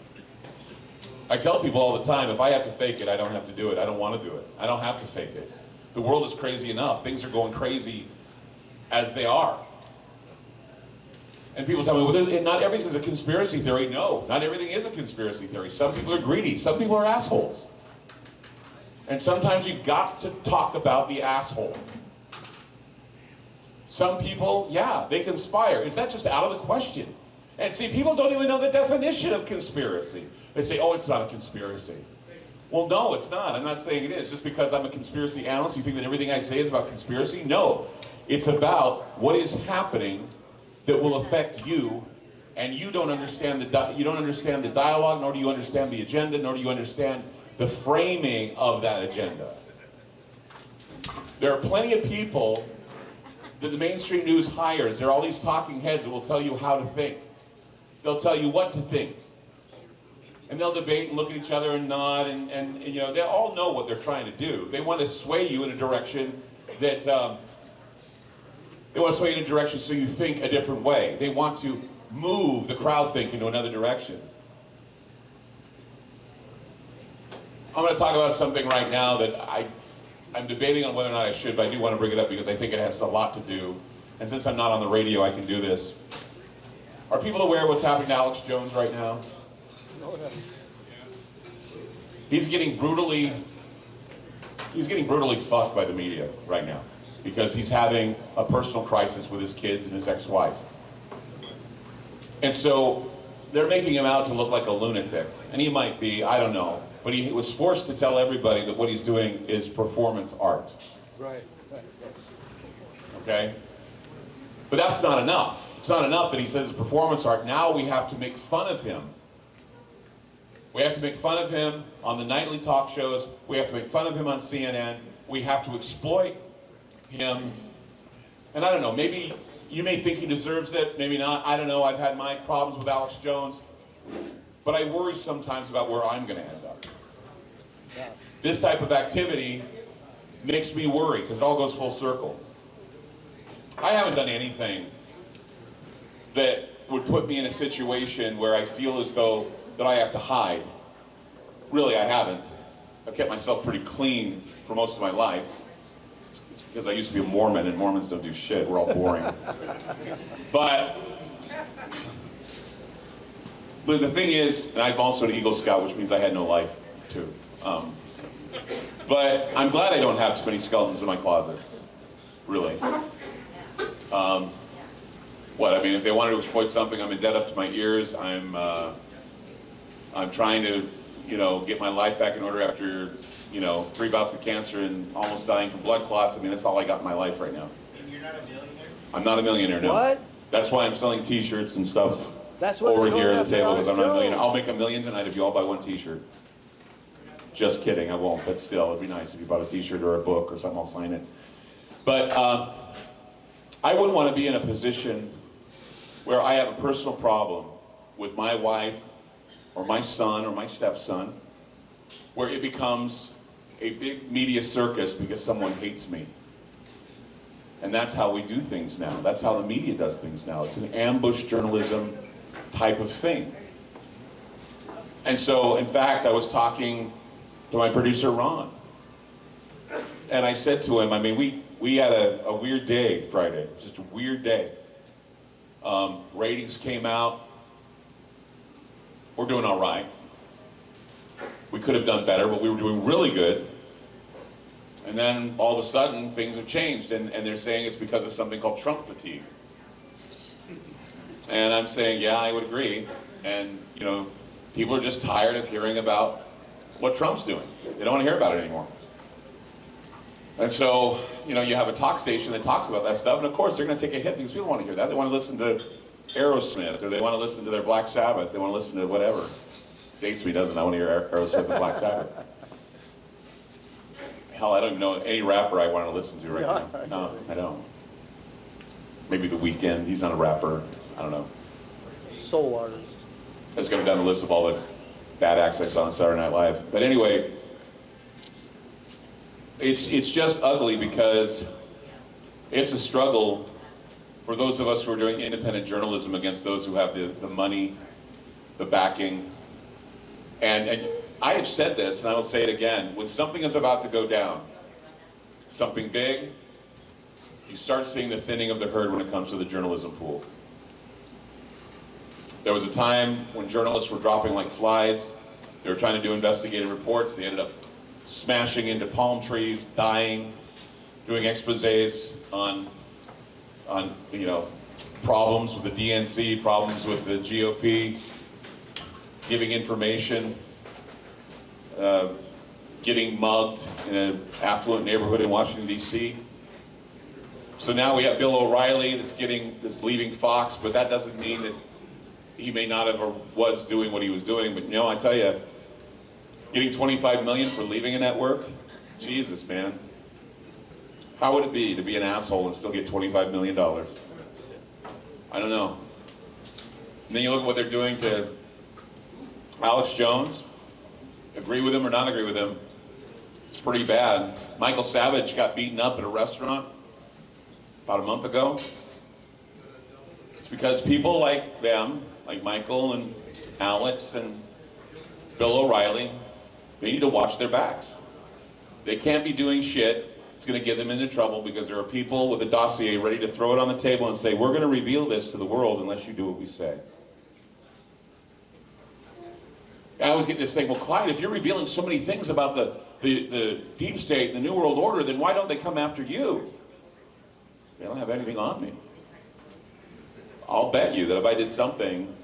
I tell people all the time, if I have to fake it, I don't have to do it. I don't want to do it. I don't have to fake it. The world is crazy enough. Things are going crazy as they are. And people tell me, well, not everything is a conspiracy theory. No, not everything is a conspiracy theory. Some people are greedy. Some people are assholes. And sometimes you've got to talk about the assholes. Some people, yeah, they conspire. Is that just out of the question? And see, people don't even know the definition of conspiracy. They say, oh, it's not a conspiracy. Well, no, it's not. I'm not saying it is. Just because I'm a conspiracy analyst, you think that everything I say is about conspiracy? No. It's about what is happening that will affect you, and you don't understand the dialogue, nor do you understand the agenda, nor do you understand the framing of that agenda. There are plenty of people that the mainstream news hires. There are all these talking heads that will tell you how to think. They'll tell you what to think. And they'll debate and look at each other and nod, and you know, they all know what they're trying to do. They want to sway you in a direction that, they want to sway you in a direction so you think a different way. They want to move the crowd think into another direction. I'm going to talk about something right now that I'm debating on whether or not I should, but I do want to bring it up because I think it has a lot to do. And since I'm not on the radio, I can do this. Are people aware of what's happening to Alex Jones right now? He's getting brutally fucked by the media right now because he's having a personal crisis with his kids and his ex-wife. And so they're making him out to look like a lunatic. And he might be, I don't know. But he was forced to tell everybody that what he's doing is performance art. Right. Okay? But that's not enough. It's not enough that he says it's performance art. Now we have to make fun of him. We have to make fun of him on the nightly talk shows. We have to make fun of him on CNN. We have to exploit him. And I don't know, maybe you may think he deserves it, maybe not. I don't know. I've had my problems with Alex Jones. But I worry sometimes about where I'm going to end up. This type of activity makes me worry because it all goes full circle. I haven't done anything that would put me in a situation where I feel as though that I have to hide. Really, I haven't. I've kept myself pretty clean for most of my life. It's because I used to be a Mormon, and Mormons don't do shit. We're all boring. But the thing is, and I'm also an Eagle Scout, which means I had no life, too. But I'm glad I don't have too many skeletons in my closet. Really. What, I mean, if they wanted to exploit something, I'm in debt up to my ears. I'm trying to, you know, get my life back in order after, you know, 3 bouts of cancer and almost dying from blood clots. I mean, that's all I got in my life right now. And you're not a millionaire? I'm not a millionaire, no. What? That's why I'm selling T-shirts and stuff That's what over they're here going at the after table because I'm not a Alex millionaire. Jones. I'll make $1 million tonight if you all buy 1 T-shirt. Just kidding, I won't, but still, it'd be nice if you bought a T-shirt or a book or something, I'll sign it. But I wouldn't want to be in a position where I have a personal problem with my wife or my son or my stepson, where it becomes a big media circus because someone hates me. And that's how we do things now. That's how the media does things now. It's an ambush journalism type of thing. And so, in fact, I was talking to my producer, Ron. And I said to him, I mean, we had a weird day Friday, just a weird day. Ratings came out. We're doing all right. We could have done better, but we were doing really good. And then all of a sudden, things have changed, and they're saying it's because of something called Trump fatigue. And I'm saying, yeah, I would agree. And, you know, people are just tired of hearing about what Trump's doing. They don't want to hear about it anymore. And so, you know, you have a talk station that talks about that stuff, and of course they're going to take a hit because people want to hear that. They want to listen to Aerosmith, or they want to listen to their Black Sabbath, they want to listen to whatever. Dates me, doesn't I want to hear Aerosmith and Black Sabbath. Hell, I don't even know any rapper I want to listen to right now. No, I don't. Maybe The Weeknd, he's not a rapper. I don't know. Soul artist. Let's go down the list of all the bad acts I saw on Saturday Night Live. But anyway, it's just ugly because it's a struggle for those of us who are doing independent journalism against those who have the money, the backing. And I have said this, and I will say it again, when something is about to go down, something big, you start seeing the thinning of the herd when it comes to the journalism pool. There was a time when journalists were dropping like flies. They were trying to do investigative reports. They ended up smashing into palm trees, dying, doing exposés on problems with the DNC, problems with the GOP, giving information, getting mugged in an affluent neighborhood in Washington, D.C. So now we have Bill O'Reilly that's leaving Fox, but that doesn't mean that he may not have or was doing what he was doing. But I tell you, getting $25 million for leaving a network, Jesus, man. How would it be to be an asshole and still get $25 million? I don't know. And then you look at what they're doing to Alex Jones. Agree with him or not agree with him, it's pretty bad. Michael Savage got beaten up at a restaurant about a month ago. It's because people like them, like Michael and Alex and Bill O'Reilly, they need to watch their backs. They can't be doing shit that's going to get them into trouble, because there are people with a dossier ready to throw it on the table and say, we're going to reveal this to the world unless you do what we say. I always get this thing, well, Clyde, if you're revealing so many things about the deep state and the New World Order, then why don't they come after you? They don't have anything on me. I'll bet you that if I did something,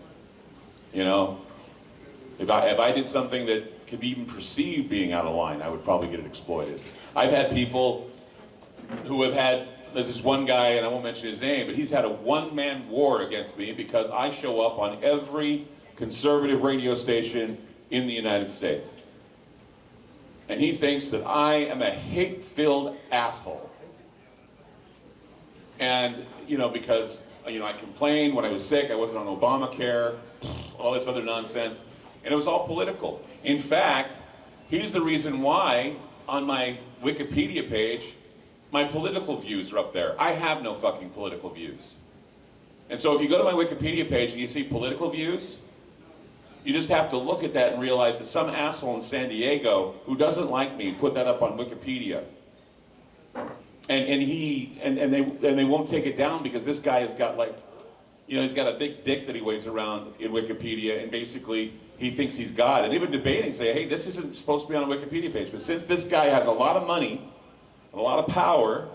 if I did something that could be even perceived being out of line, I would probably get it exploited. I've had people who have had, there's this one guy, and I won't mention his name, but he's had a one-man war against me because I show up on every conservative radio station in the United States. And he thinks that I am a hate-filled asshole. And, because, I complained when I was sick, I wasn't on Obamacare, all this other nonsense, and it was all political. In fact, he's the reason why on my Wikipedia page, my political views are up there. I have no fucking political views. And so if you go to my Wikipedia page and you see political views, you just have to look at that and realize that some asshole in San Diego who doesn't like me put that up on Wikipedia. And they won't take it down because this guy has got he's got a big dick that he waves around in Wikipedia, and basically he thinks he's God. And they've been debating, say, hey, this isn't supposed to be on a Wikipedia page, but since this guy has a lot of money and a lot of power,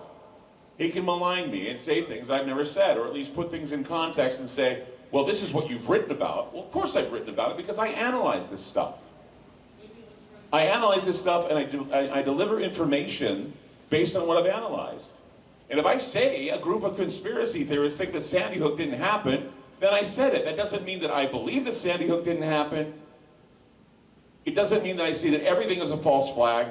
he can malign me and say things I've never said, or at least put things in context and say, well, this is what you've written about. Well, of course I've written about it because I analyze this stuff. I analyze this stuff and I deliver information based on what I've analyzed. And if I say a group of conspiracy theorists think that Sandy Hook didn't happen, then I said it. That doesn't mean that I believe that Sandy Hook didn't happen. It doesn't mean that I see that everything is a false flag.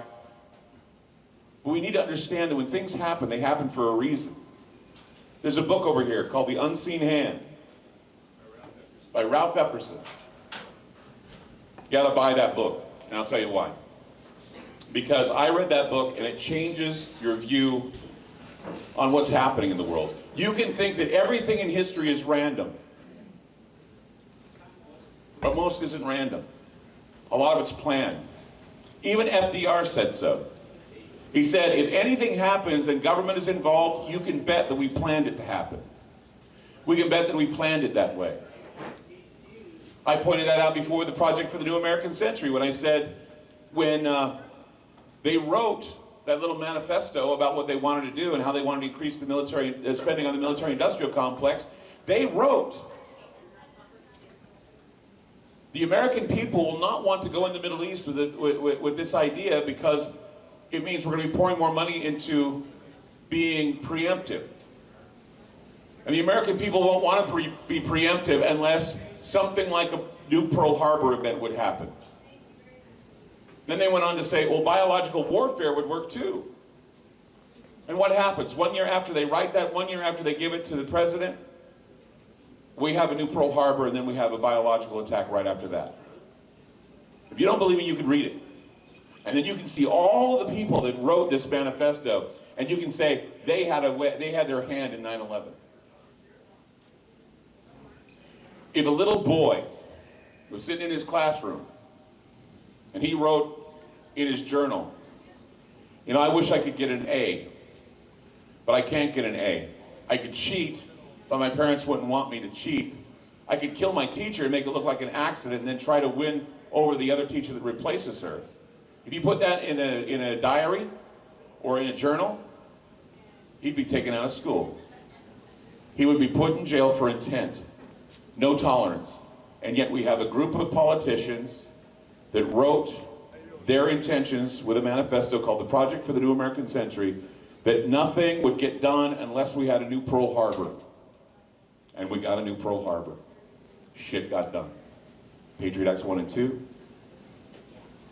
But we need to understand that when things happen, they happen for a reason. There's a book over here called The Unseen Hand by Ralph Epperson. You gotta buy that book, and I'll tell you why. Because I read that book and it changes your view on what's happening in the world. You can think that everything in history is random, but most isn't random. A lot of it's planned. Even FDR said so. He said, if anything happens and government is involved, you can bet that we planned it to happen. We can bet that we planned it that way. I pointed that out before with the Project for the New American Century when I said, when they wrote that little manifesto about what they wanted to do and how they wanted to increase the military spending on the military-industrial complex, they wrote, the American people will not want to go in the Middle East with this idea because it means we're going to be pouring more money into being preemptive. And the American people won't want to be preemptive unless something like a new Pearl Harbor event would happen. Then they went on to say, well, biological warfare would work too. And what happens? 1 year after they write that, 1 year after they give it to the president, we have a new Pearl Harbor, and then we have a biological attack right after that. If you don't believe me, you can read it. And then you can see all the people that wrote this manifesto, and you can say they had their hand in 9/11. If a little boy was sitting in his classroom, and he wrote in his journal, I wish I could get an A, but I can't get an A. I could cheat, but my parents wouldn't want me to cheat. I could kill my teacher and make it look like an accident and then try to win over the other teacher that replaces her. If you put that in a diary or in a journal, he'd be taken out of school. He would be put in jail for intent, no tolerance. And yet we have a group of politicians that wrote their intentions with a manifesto called the Project for the New American Century, that nothing would get done unless we had a new Pearl Harbor. And we got a new Pearl Harbor. Shit got done. Patriot Acts 1 and 2.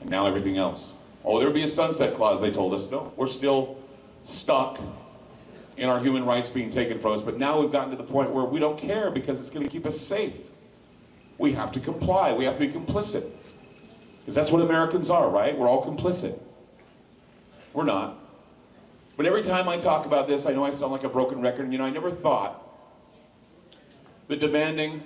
And now everything else. Oh, there'll be a sunset clause, they told us. No, we're still stuck in our human rights being taken from us. But now we've gotten to the point where we don't care because it's going to keep us safe. We have to comply. We have to be complicit. Because that's what Americans are, right? We're all complicit. We're not. But every time I talk about this, I know I sound like a broken record. You know, I never thought that demanding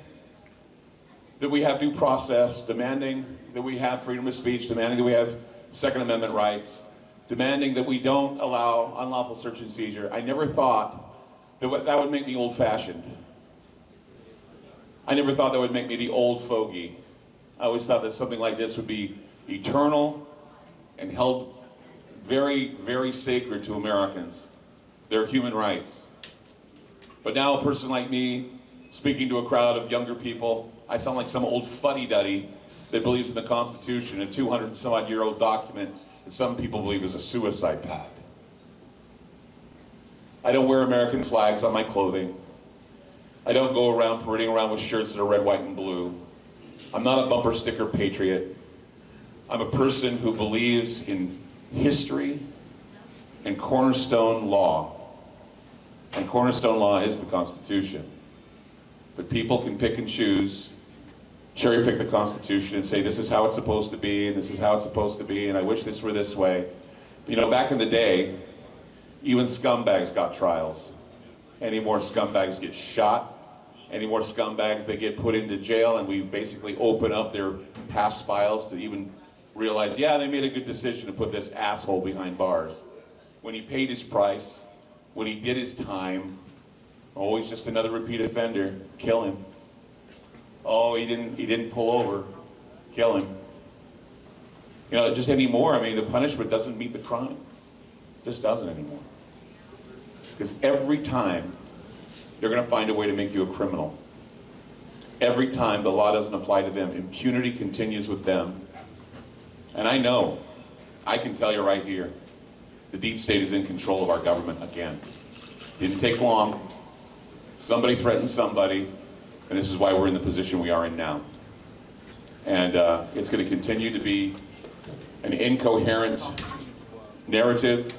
that we have due process, demanding that we have freedom of speech, demanding that we have Second Amendment rights, demanding that we don't allow unlawful search and seizure, I never thought that that would make me old-fashioned. I never thought that would make me the old fogey. I always thought that something like this would be eternal and held very, very sacred to Americans, their human rights. But now a person like me, speaking to a crowd of younger people, I sound like some old fuddy-duddy that believes in the Constitution, a 200-some-odd-year-old document that some people believe is a suicide pact. I don't wear American flags on my clothing. I don't go around parading around with shirts that are red, white, and blue. I'm not a bumper sticker patriot. I'm a person who believes in history and cornerstone law. And cornerstone law is the Constitution. But people can pick and choose, cherry pick the Constitution and say this is how it's supposed to be and this is how it's supposed to be and I wish this were this way. You know, back in the day, even scumbags got trials. Any more scumbags get shot. Any more scumbags, they get put into jail, and we basically open up their past files to even realize, yeah, they made a good decision to put this asshole behind bars. When he paid his price, when he did his time, oh, he's just another repeat offender, kill him. Oh, he didn't pull over, kill him. You know, just anymore, I mean, the punishment doesn't meet the crime. It just doesn't anymore. Because every time, they're going to find a way to make you a criminal. Every time the law doesn't apply to them, impunity continues with them. And I know, I can tell you right here, the deep state is in control of our government again. Didn't take long. Somebody threatened somebody, and this is why we're in the position we are in now. And it's going to continue to be an incoherent narrative.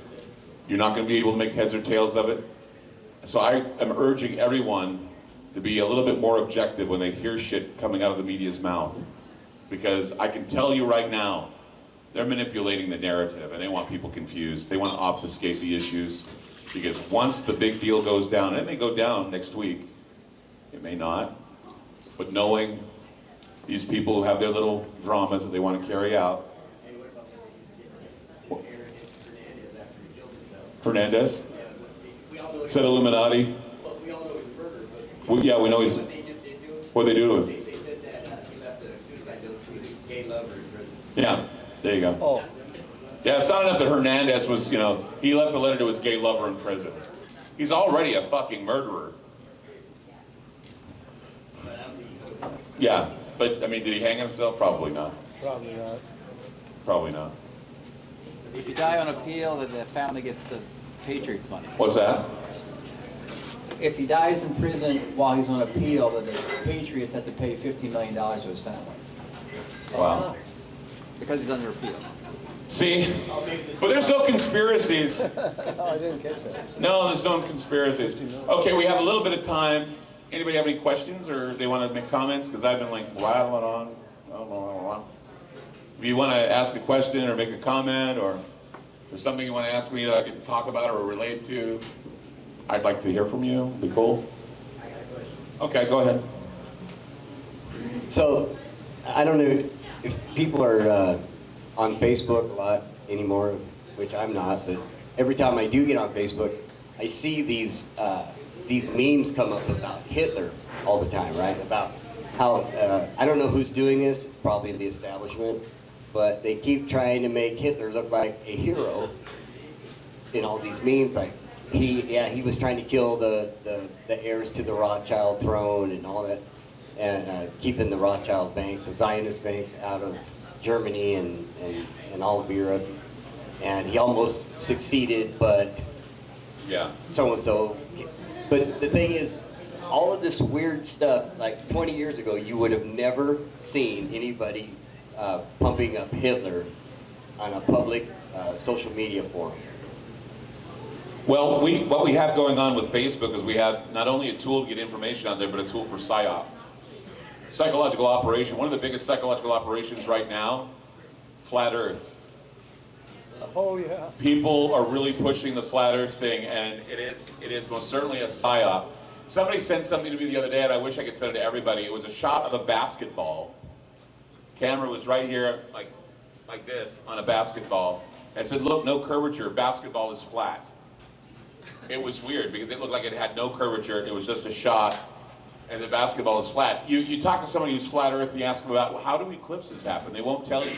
You're not going to be able to make heads or tails of it. So I am urging everyone to be a little bit more objective when they hear shit coming out of the media's mouth. Because I can tell you right now, they're manipulating the narrative and they want people confused. They want to obfuscate the issues. Because once the big deal goes down, and it may go down next week, it may not, but knowing these people who have their little dramas that they want to carry out. Hernandez? Said Illuminati. We all know he's a murderer, but Well, yeah, we know he's. what they just did to him? What they do to him? They said that he left a suicide note to his gay lover in prison. Yeah, there you go. Oh, Yeah, it's not enough that Hernandez was, you know, he left a letter to his gay lover in prison. He's already a fucking murderer. Yeah, but I mean, did he hang himself? Probably not. probably not. Probably not. If you die on appeal, then the family gets the Patriots money. What's that? If he dies in prison while he's on appeal, then the Patriots have to pay $50 million to his family. Wow. Because he's under appeal. See? But there's no conspiracies. Oh, I didn't catch that. No, there's no conspiracies. Okay, we have a little bit of time. Anybody have any questions or they want to make comments? Because I've been like rattling on. If you want to ask a question or make a comment or there's something you want to ask me that I can talk about or relate to, I'd like to hear from you. Be cool. Okay, go ahead. So, I don't know if people are on Facebook a lot anymore, which I'm not, but every time I do get on Facebook, I see these memes come up about Hitler all the time, right? About how, I don't know who's doing this, it's probably the establishment, but they keep trying to make Hitler look like a hero in all these memes. Like he was trying to kill the heirs to the Rothschild throne and all that, and keeping the Rothschild banks, the Zionist banks, out of Germany and all of Europe. And he almost succeeded, but Yeah. so and so. But the thing is, all of this weird stuff, like 20 years ago, you would have never seen anybody pumping up Hitler on a public social media forum. Well, what we have going on with Facebook is we have not only a tool to get information out there, but a tool for PSYOP. Psychological operation. One of the biggest psychological operations right now, flat Earth. Oh, yeah. People are really pushing the flat Earth thing, and it is most certainly a PSYOP. Somebody sent something to me the other day, and I wish I could send it to everybody. It was a shot of a basketball. Camera was right here, like this, on a basketball. And it said, look, no curvature, basketball is flat. It was weird, because it looked like it had no curvature. It was just a shot, and the basketball is flat. You talk to somebody who's flat Earth, and you ask them about, well, how do eclipses happen? They won't tell you.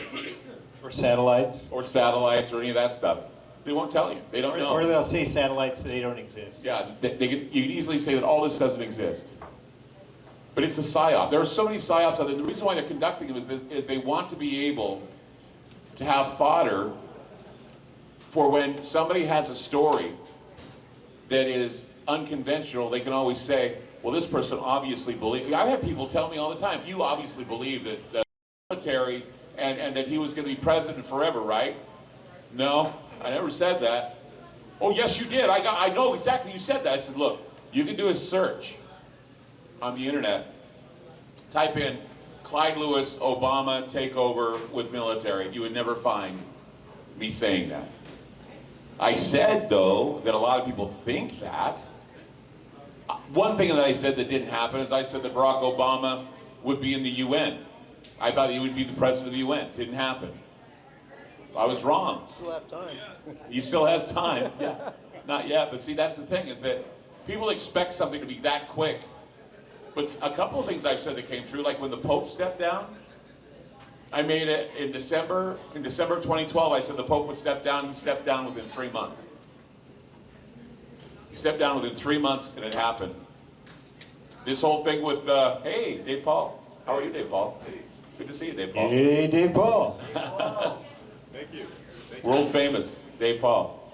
Or satellites. Or satellites, or any of that stuff. They won't tell you. They don't know. Or they'll say satellites, they don't exist. Yeah, you can easily say that all this doesn't exist. But it's a PSYOP. There are so many PSYOPs out there. The reason why they're conducting them is they want to be able to have fodder for when somebody has a story that is unconventional. They can always say, well, this person obviously believes. I've had people tell me all the time, you obviously believe that the military and that he was going to be president forever, right? No, I never said that. Oh, yes, you did. I know exactly you said that. I said, look, you can do a search on the internet. Type in Clyde Lewis, Obama takeover with military. You would never find me saying that. I said, though, that a lot of people think that. One thing that I said that didn't happen is I said that Barack Obama would be in the UN. I thought he would be the president of the UN. Didn't happen. I was wrong. Still have time. He still has time. Yeah. Not yet, but see, that's the thing, is that people expect something to be that quick. But a couple of things I've said that came true, like when the Pope stepped down, I made it in December of 2012, I said the Pope would step down. He stepped down within 3 months. He stepped down within 3 months, and it happened. This whole thing with, hey, Dave Paul. How are you, Dave Paul? Good to see you, Dave Paul. Hey, Dave Paul. Thank you. World famous, Dave Paul.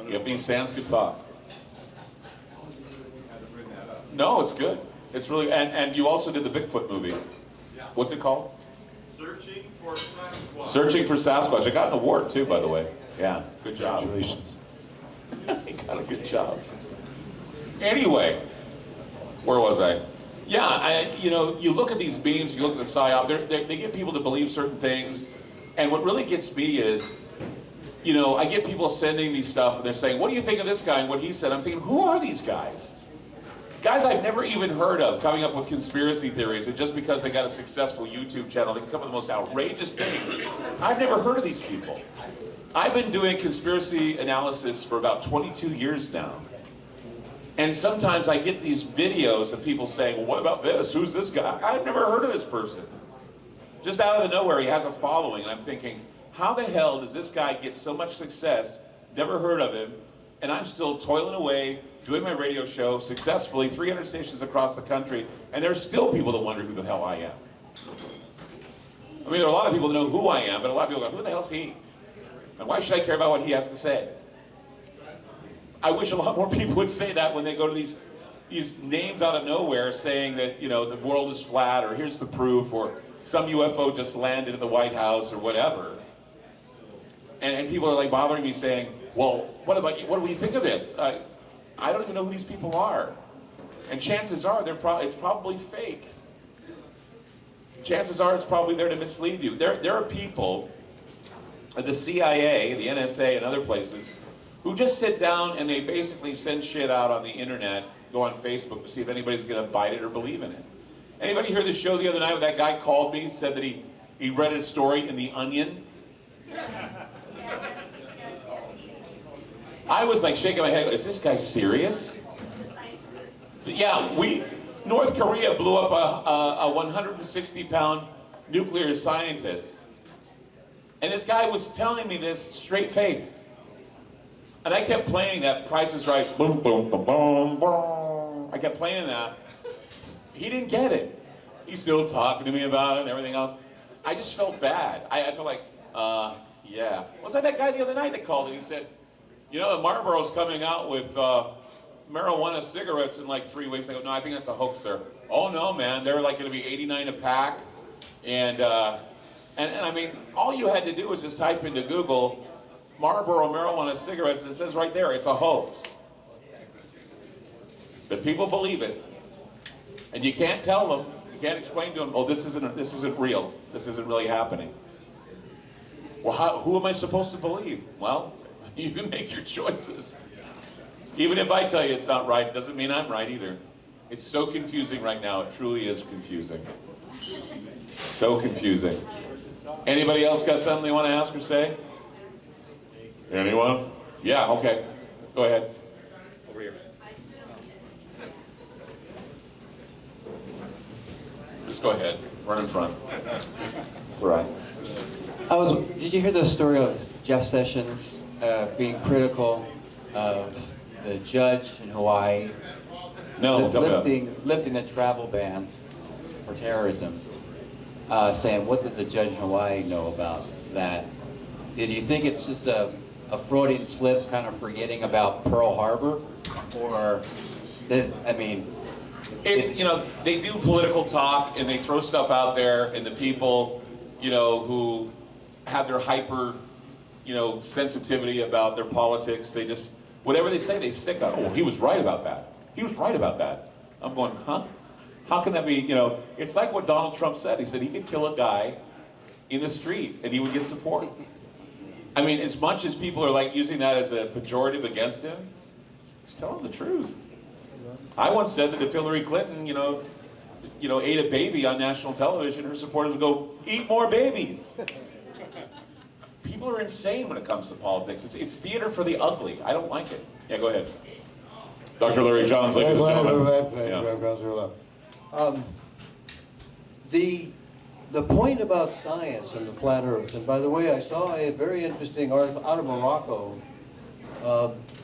If these sands could talk. No, it's good. It's really, and you also did the Bigfoot movie. What's it called? Searching for Sasquatch. Searching for Sasquatch. I got an award too, by the way. Yeah, good job. Congratulations. You got a good job. Anyway, where was I? Yeah, you know, you look at these memes, you look at the PSYOP, they get people to believe certain things, and what really gets me is, you know, I get people sending me stuff, and they're saying, what do you think of this guy and what he said? I'm thinking, who are these guys? Guys I've never even heard of coming up with conspiracy theories, and just because they got a successful YouTube channel, they can come up with the most outrageous things. I've never heard of these people. I've been doing conspiracy analysis for about 22 years now. And sometimes I get these videos of people saying, well, what about this? Who's this guy? I've never heard of this person. Just out of the nowhere, he has a following, and I'm thinking, how the hell does this guy get so much success, never heard of him, and I'm still toiling away, doing my radio show successfully, 300 stations across the country, and there's still people that wonder who the hell I am. I mean, there are a lot of people that know who I am, but a lot of people go, who the hell's he? And why should I care about what he has to say? I wish a lot more people would say that when they go to these names out of nowhere saying that, you know, the world is flat, or here's the proof, or some UFO just landed at the White House, or whatever. And people are like bothering me saying, well, what about you? What do you think of this? I don't even know who these people are. And chances are it's probably fake. Chances are it's probably there to mislead you. There are people at the CIA, the NSA, and other places who just sit down and they basically send shit out on the internet, go on Facebook to see if anybody's going to bite it or believe in it. Anybody hear the show the other night when that guy called me and said that he read a story in The Onion? I was like shaking my head, is this guy serious? Yeah, North Korea blew up a 160-pound nuclear scientist. And this guy was telling me this straight-faced. And I kept playing that Price is Right, boom, boom, boom, boom, boom. I kept playing that. He didn't get it. He's still talking to me about it and everything else. I just felt bad. I felt like, yeah. Was that guy the other night that called and he said, you know, Marlboro's coming out with marijuana cigarettes in like 3 weeks. I go, no, I think that's a hoax, sir. Oh no, man, they're like going to be 89 a pack. And I mean, all you had to do was just type into Google Marlboro marijuana cigarettes, and it says right there, it's a hoax. But people believe it, and you can't tell them, you can't explain to them, oh, this isn't real, this isn't really happening. Well, who am I supposed to believe? Well, you can make your choices. Even if I tell you it's not right, it doesn't mean I'm right either. It's so confusing right now, it truly is confusing. So confusing. Anybody else got something they want to ask or say? Anyone? Yeah, okay. Go ahead. Over here. Just go ahead. Run in front. It's all right. Did you hear the story of Jeff Sessions being critical of the judge in Hawaii? No, tell me lifting the travel ban for terrorism. Saying, what does the judge in Hawaii know about that? Did you think it's just a Freudian slip, kind of forgetting about Pearl Harbor? Or, it's, you know, they do political talk and they throw stuff out there, and the people, you know, who have their hyper, you know, sensitivity about their politics, they just, whatever they say, they stick on. Oh, he was right about that. He was right about that. I'm going, huh? How can that be, you know, it's like what Donald Trump said. He said he could kill a guy in the street and he would get support. I mean, as much as people are like using that as a pejorative against him, just tell him the truth. I once said that if Hillary Clinton, you know, ate a baby on national television, her supporters would go, eat more babies. People are insane when it comes to politics. It's theater for the ugly. I don't like it. Yeah, go ahead. Dr. Larry Johns, ladies and gentlemen. The point about science and the flat earth, and by the way, I saw a very interesting article out of Morocco.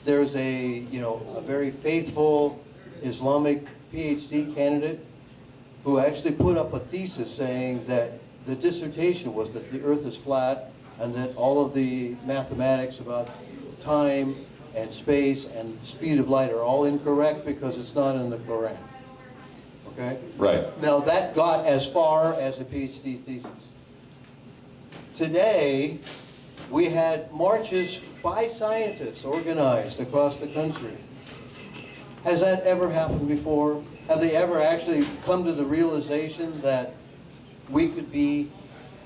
There's a very faithful Islamic PhD candidate who actually put up a thesis saying that the dissertation was that the earth is flat and that all of the mathematics about time and space and speed of light are all incorrect because it's not in the Quran. Okay? Right. Now that got as far as a PhD thesis. Today, we had marches by scientists organized across the country. Has that ever happened before? Have they ever actually come to the realization that we could be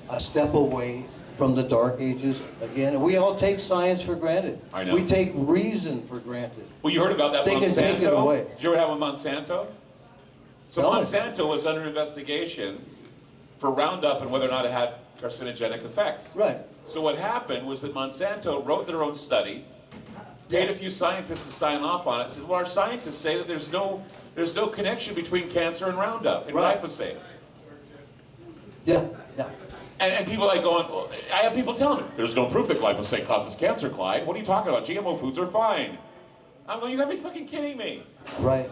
a step away from the dark ages again? And we all take science for granted. I know. We take reason for granted. Well, you heard about that They can Monsanto? take it away. Did you ever have with Monsanto? So No. Monsanto was under investigation for Roundup and whether or not it had carcinogenic effects. Right. So what happened was that Monsanto wrote their own study, paid a few scientists to sign off on it, said, well, our scientists say that there's no connection between cancer and Roundup and Right. glyphosate. Yeah, yeah. And people like going, well, I have people telling me, there's no proof that glyphosate causes cancer, Clyde. What are you talking about? GMO foods are fine. I'm going, you gotta be fucking kidding me. Right.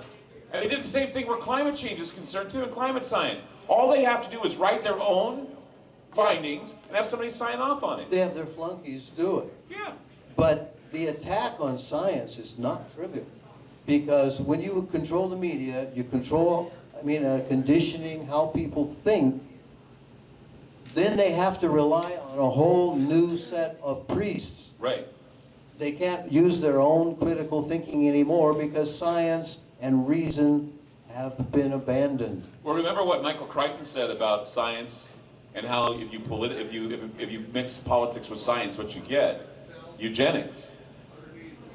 And they did the same thing where climate change is concerned too, and climate science. All they have to do is write their own findings and have somebody sign off on it. They have their flunkies do it. Yeah. But the attack on science is not trivial. Because when you control the media, you control, conditioning how people think, then they have to rely on a whole new set of priests. Right. They can't use their own critical thinking anymore because science and reason have been abandoned. Well, remember what Michael Crichton said about science and how if you mix politics with science, what you get? Eugenics.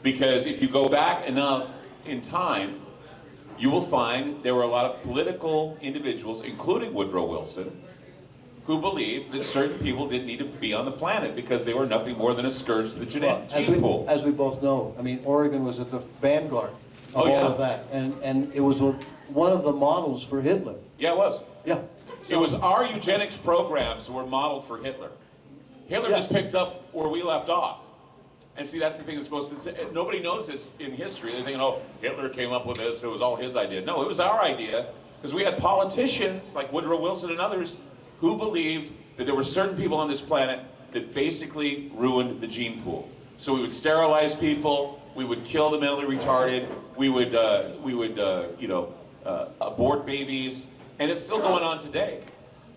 Because if you go back enough in time, you will find there were a lot of political individuals, including Woodrow Wilson, who believed that certain people didn't need to be on the planet because they were nothing more than a scourge to the gene pool. As we both know, Oregon was at the vanguard of all of that. And it was one of the models for Hitler. Yeah, it was. Yeah. It was our eugenics programs were modeled for Hitler. Hitler Yeah. just picked up where we left off. And see, that's the thing that's supposed to say. Nobody knows this in history. They're thinking, oh, Hitler came up with this. It was all his idea. No, it was our idea because we had politicians like Woodrow Wilson and others who believed that there were certain people on this planet that basically ruined the gene pool. So we would sterilize people. We would kill the mentally retarded. We would abort babies. And it's still going on today.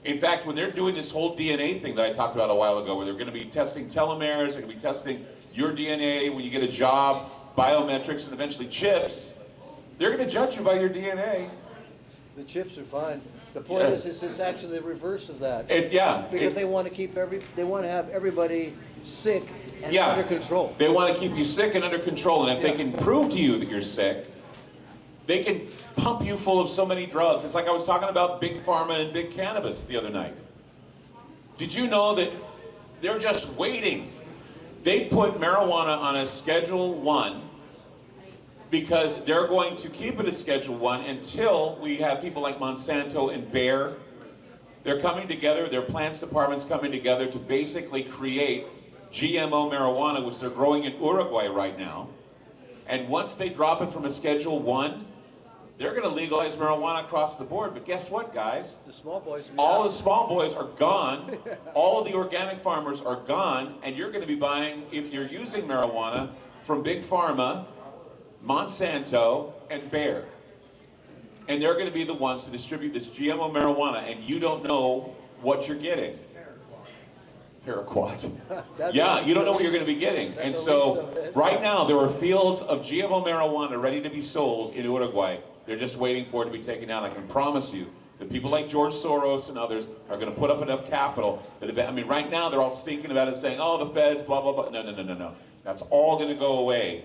In fact, when they're doing this whole DNA thing that I talked about a while ago, where they're going to be testing telomeres, they're going to be testing your DNA when you get a job, biometrics, and eventually chips, they're going to judge you by your DNA. The chips are fine. The point Yeah. is, it's actually the reverse of that. Because Because they want to they want to have everybody sick and under control. They want to keep you sick and under control, and if they can prove to you that you're sick, they can pump you full of so many drugs. It's like I was talking about big pharma and big cannabis the other night. Did you know that they're just waiting? They put marijuana on a Schedule 1 because they're going to keep it as Schedule 1 until we have people like Monsanto and Bayer. They're coming together, their plants department's coming together to basically create GMO marijuana, which they're growing in Uruguay right now. And once they drop it from a Schedule 1, they're going to legalize marijuana across the board. But guess what, guys? The small boys. All the small boys are gone. All of the organic farmers are gone. And you're going to be buying, if you're using marijuana, from Big Pharma, Monsanto, and Bayer. And they're going to be the ones to distribute this GMO marijuana, and you don't know what you're getting. Paraquat. Yeah, you don't know what you're going to be getting. And so, right now, there are fields of GMO marijuana ready to be sold in Uruguay. They're just waiting for it to be taken down. I can promise you that people like George Soros and others are going to put up enough capital that, I mean, right now, they're all thinking about it, saying, oh, the feds, blah, blah, blah. No. That's all going to go away.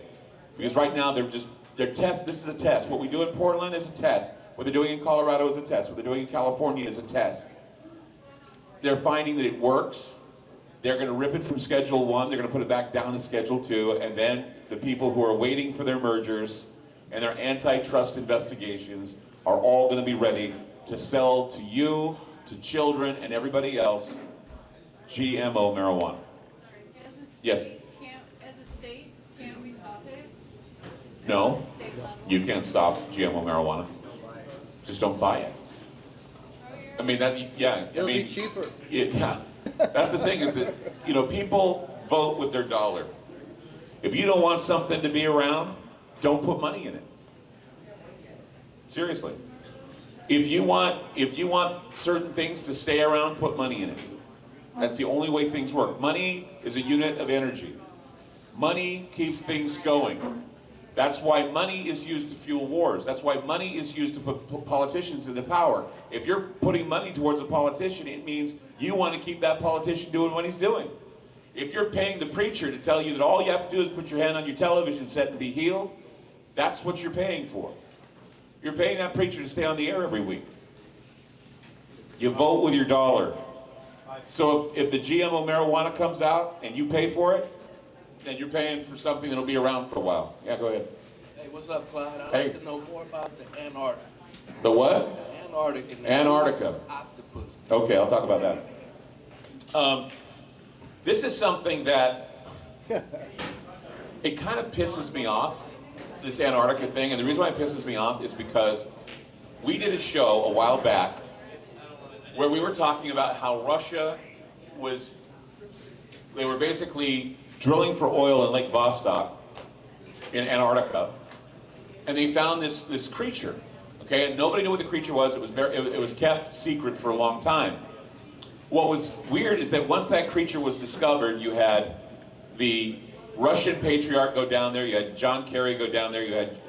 Because right now, this is a test. What we do in Portland is a test. What they're doing in Colorado is a test. What they're doing in California is a test. They're finding that it works. They're going to rip it from Schedule 1, they're going to put it back down to Schedule 2, and then the people who are waiting for their mergers and their antitrust investigations are all going to be ready to sell to you, to children, and everybody else GMO marijuana. Yes? As a state, can't we stop it? No, At the state level? you can't stop GMO marijuana. Just don't buy it. I mean, It'll be cheaper. Yeah. That's the thing is that, people vote with their dollar. If you don't want something to be around, don't put money in it. Seriously. If you want certain things to stay around, put money in it. That's the only way things work. Money is a unit of energy. Money keeps things going. That's why money is used to fuel wars. That's why money is used to put politicians into power. If you're putting money towards a politician, it means you want to keep that politician doing what he's doing. If you're paying the preacher to tell you that all you have to do is put your hand on your television set and be healed, that's what you're paying for. You're paying that preacher to stay on the air every week. You vote with your dollar. So if the GMO marijuana comes out and you pay for it, then you're paying for something that'll be around for a while. Yeah, go ahead. Hey, what's up, Clyde? I'd Hey. like to know more about the Antarctica. The what? Antarctica. and the Antarctica. Octopus. Okay, I'll talk about that. This is something that it kind of pisses me off, this Antarctica thing. And the reason why it pisses me off is because we did a show a while back where we were talking about how Russia they were basically drilling for oil in Lake Vostok in Antarctica, and they found this creature, okay? And nobody knew what the creature was. It was kept secret for a long time. What was weird is that once that creature was discovered, you had the Russian patriarch go down there, you had John Kerry go down there, you had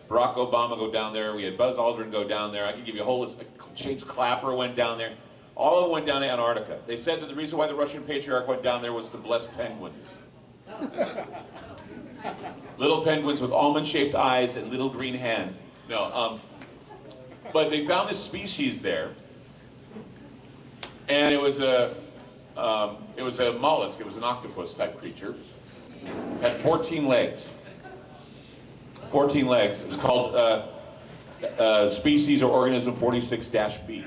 Barack Obama go down there, we had Buzz Aldrin go down there. I could give you a whole list. James Clapper went down there. All of them went down to Antarctica. They said that the reason why the Russian patriarch went down there was to bless penguins. Little penguins with almond-shaped eyes and little green hands. No, but they found this species there, and it was a mollusk. It was an octopus-type creature. Had 14 legs. 14 legs. It was called species or organism 46-B.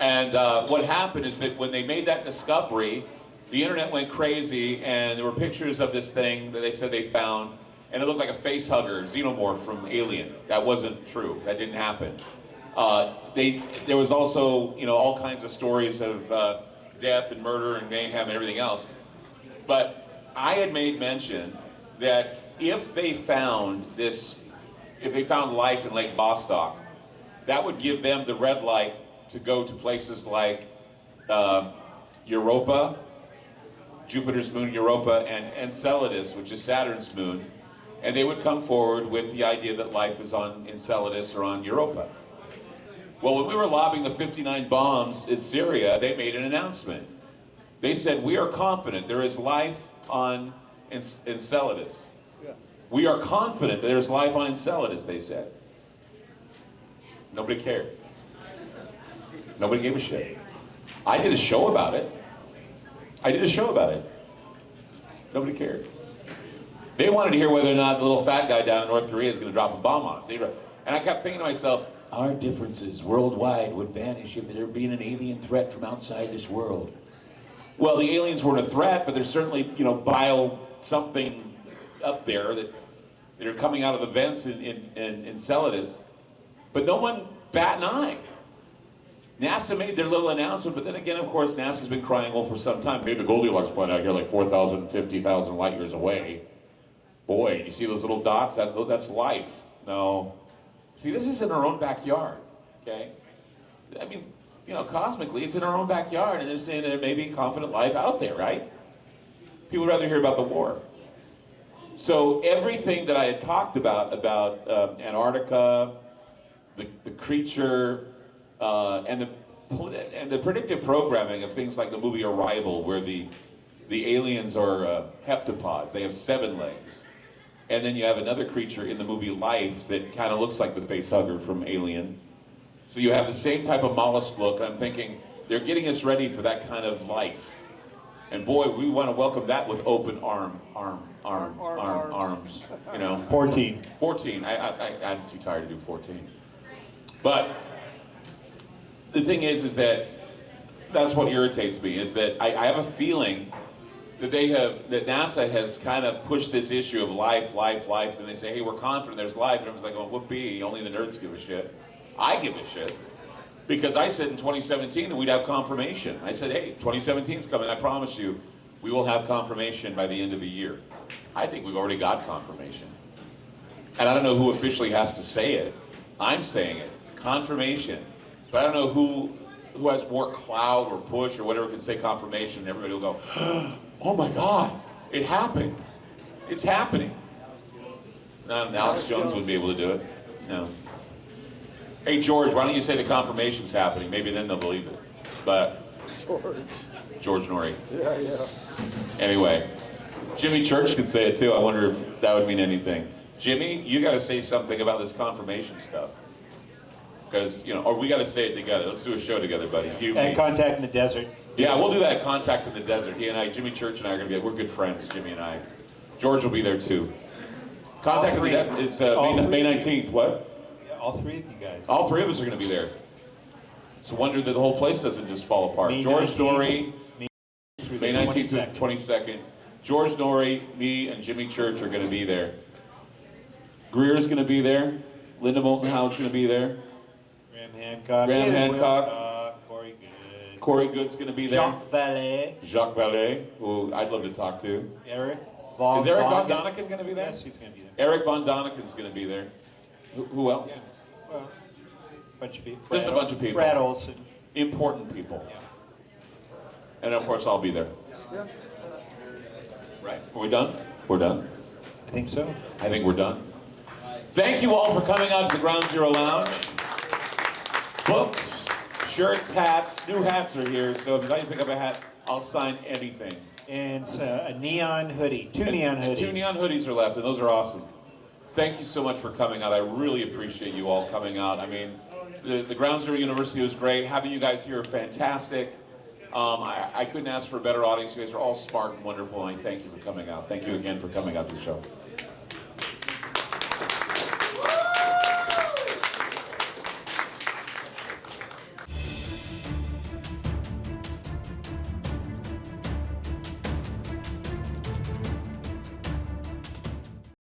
And what happened is that when they made that discovery, the internet went crazy, and there were pictures of this thing that they said they found, and it looked like a face hugger, xenomorph from Alien. That wasn't true. That didn't happen. There was also, all kinds of stories of death and murder and mayhem and everything else. But I had made mention that if they found life in Lake Vostok, that would give them the red light to go to places like Europa, Jupiter's moon Europa, and Enceladus, which is Saturn's moon, and they would come forward with the idea that life is on Enceladus or on Europa. Well, when we were lobbing the 59 bombs in Syria, they made an announcement. They said, we are confident there is life on Enceladus. We are confident that there's life on Enceladus, they said. Nobody cared. Nobody gave a shit. I did a show about it. Nobody cared. They wanted to hear whether or not the little fat guy down in North Korea is going to drop a bomb on us. And I kept thinking to myself, our differences worldwide would vanish if there being an alien threat from outside this world. Well, the aliens weren't a threat, but there's certainly, bio something up there that are coming out of the vents in Enceladus. But no one bat an eye. NASA made their little announcement, but then again, of course, NASA's been crying wolf for some time. Made the Goldilocks planet out here like 4,000, 50,000 light years away. Boy, you see those little dots? That's life. No. See, this is in our own backyard, okay? I mean, cosmically, it's in our own backyard, and they're saying there may be confident life out there, right? People would rather hear about the war. So everything that I had talked about Antarctica, the creature, and the predictive programming of things like the movie Arrival, where the aliens are heptapods. They have 7 legs. And then you have another creature in the movie Life that kind of looks like the facehugger from Alien. So you have the same type of mollusk look, and I'm thinking, they're getting us ready for that kind of life. And boy, we want to welcome that with open arms. 14. 14. I'm too tired to do 14. But the thing is that's what irritates me, is that I have a feeling that that NASA has kind of pushed this issue of life, and they say, hey, we're confident there's life, and everyone's like, well, whoopee, only the nerds give a shit. I give a shit, because I said in 2017 that we'd have confirmation. I said, hey, 2017 is coming, I promise you, we will have confirmation by the end of the year. I think we've already got confirmation. And I don't know who officially has to say it. I'm saying it, confirmation. But I don't know who has more clout or push or whatever can say confirmation, and everybody will go, oh my God, it happened. It's happening. No, Alex Jones wouldn't be able to do it. No. Hey, George, why don't you say the confirmation's happening? Maybe then they'll believe it. But George Norrie. Yeah. Anyway, Jimmy Church could say it too. I wonder if that would mean anything. Jimmy, you got to say something about this confirmation stuff. Because, or we got to say it together. Let's do a show together, buddy. And Contact in the Desert. Yeah, we'll do that. Contact in the Desert. He and I, Jimmy Church and I are going to be, we're good friends, Jimmy and I. George will be there too. Contact in the Desert is May 19th. What? Yeah, all 3 of you guys. All 3 of us are going to be there. It's a wonder that the whole place doesn't just fall apart. May George 19th, Norrie, May 19th to to 22nd. George Norrie, me, and Jimmy Church are going to be there. Greer's going to be there. Linda Moulton Howe's going to be there. Graham Hancock. Corey Good's going to be there. Jacques Vallée. Who I'd love to talk to. Eric. Is Eric Von Daniken going to be there? Yes, he's going to be there. Eric Von Daniken's going to be there. Who else? Yeah. Well, a bunch of people. Just a bunch of people. Brad Olson. Important people. Yeah. And of course I'll be there. Yeah. Right. Are we done? We're done. I think so. I think we're done. Thank you all for coming out to the Ground Zero Lounge. Books, shirts, hats. New hats are here, so if you'd like to pick up a hat, I'll sign anything. And a neon hoodie. 2 neon hoodies. 2 neon hoodies are left, and those are awesome. Thank you so much for coming out. I really appreciate you all coming out. I mean, the Ground Zero University was great. Having you guys here, fantastic. I couldn't ask for a better audience. You guys are all smart and wonderful, and I thank you for coming out. Thank you again for coming out to the show.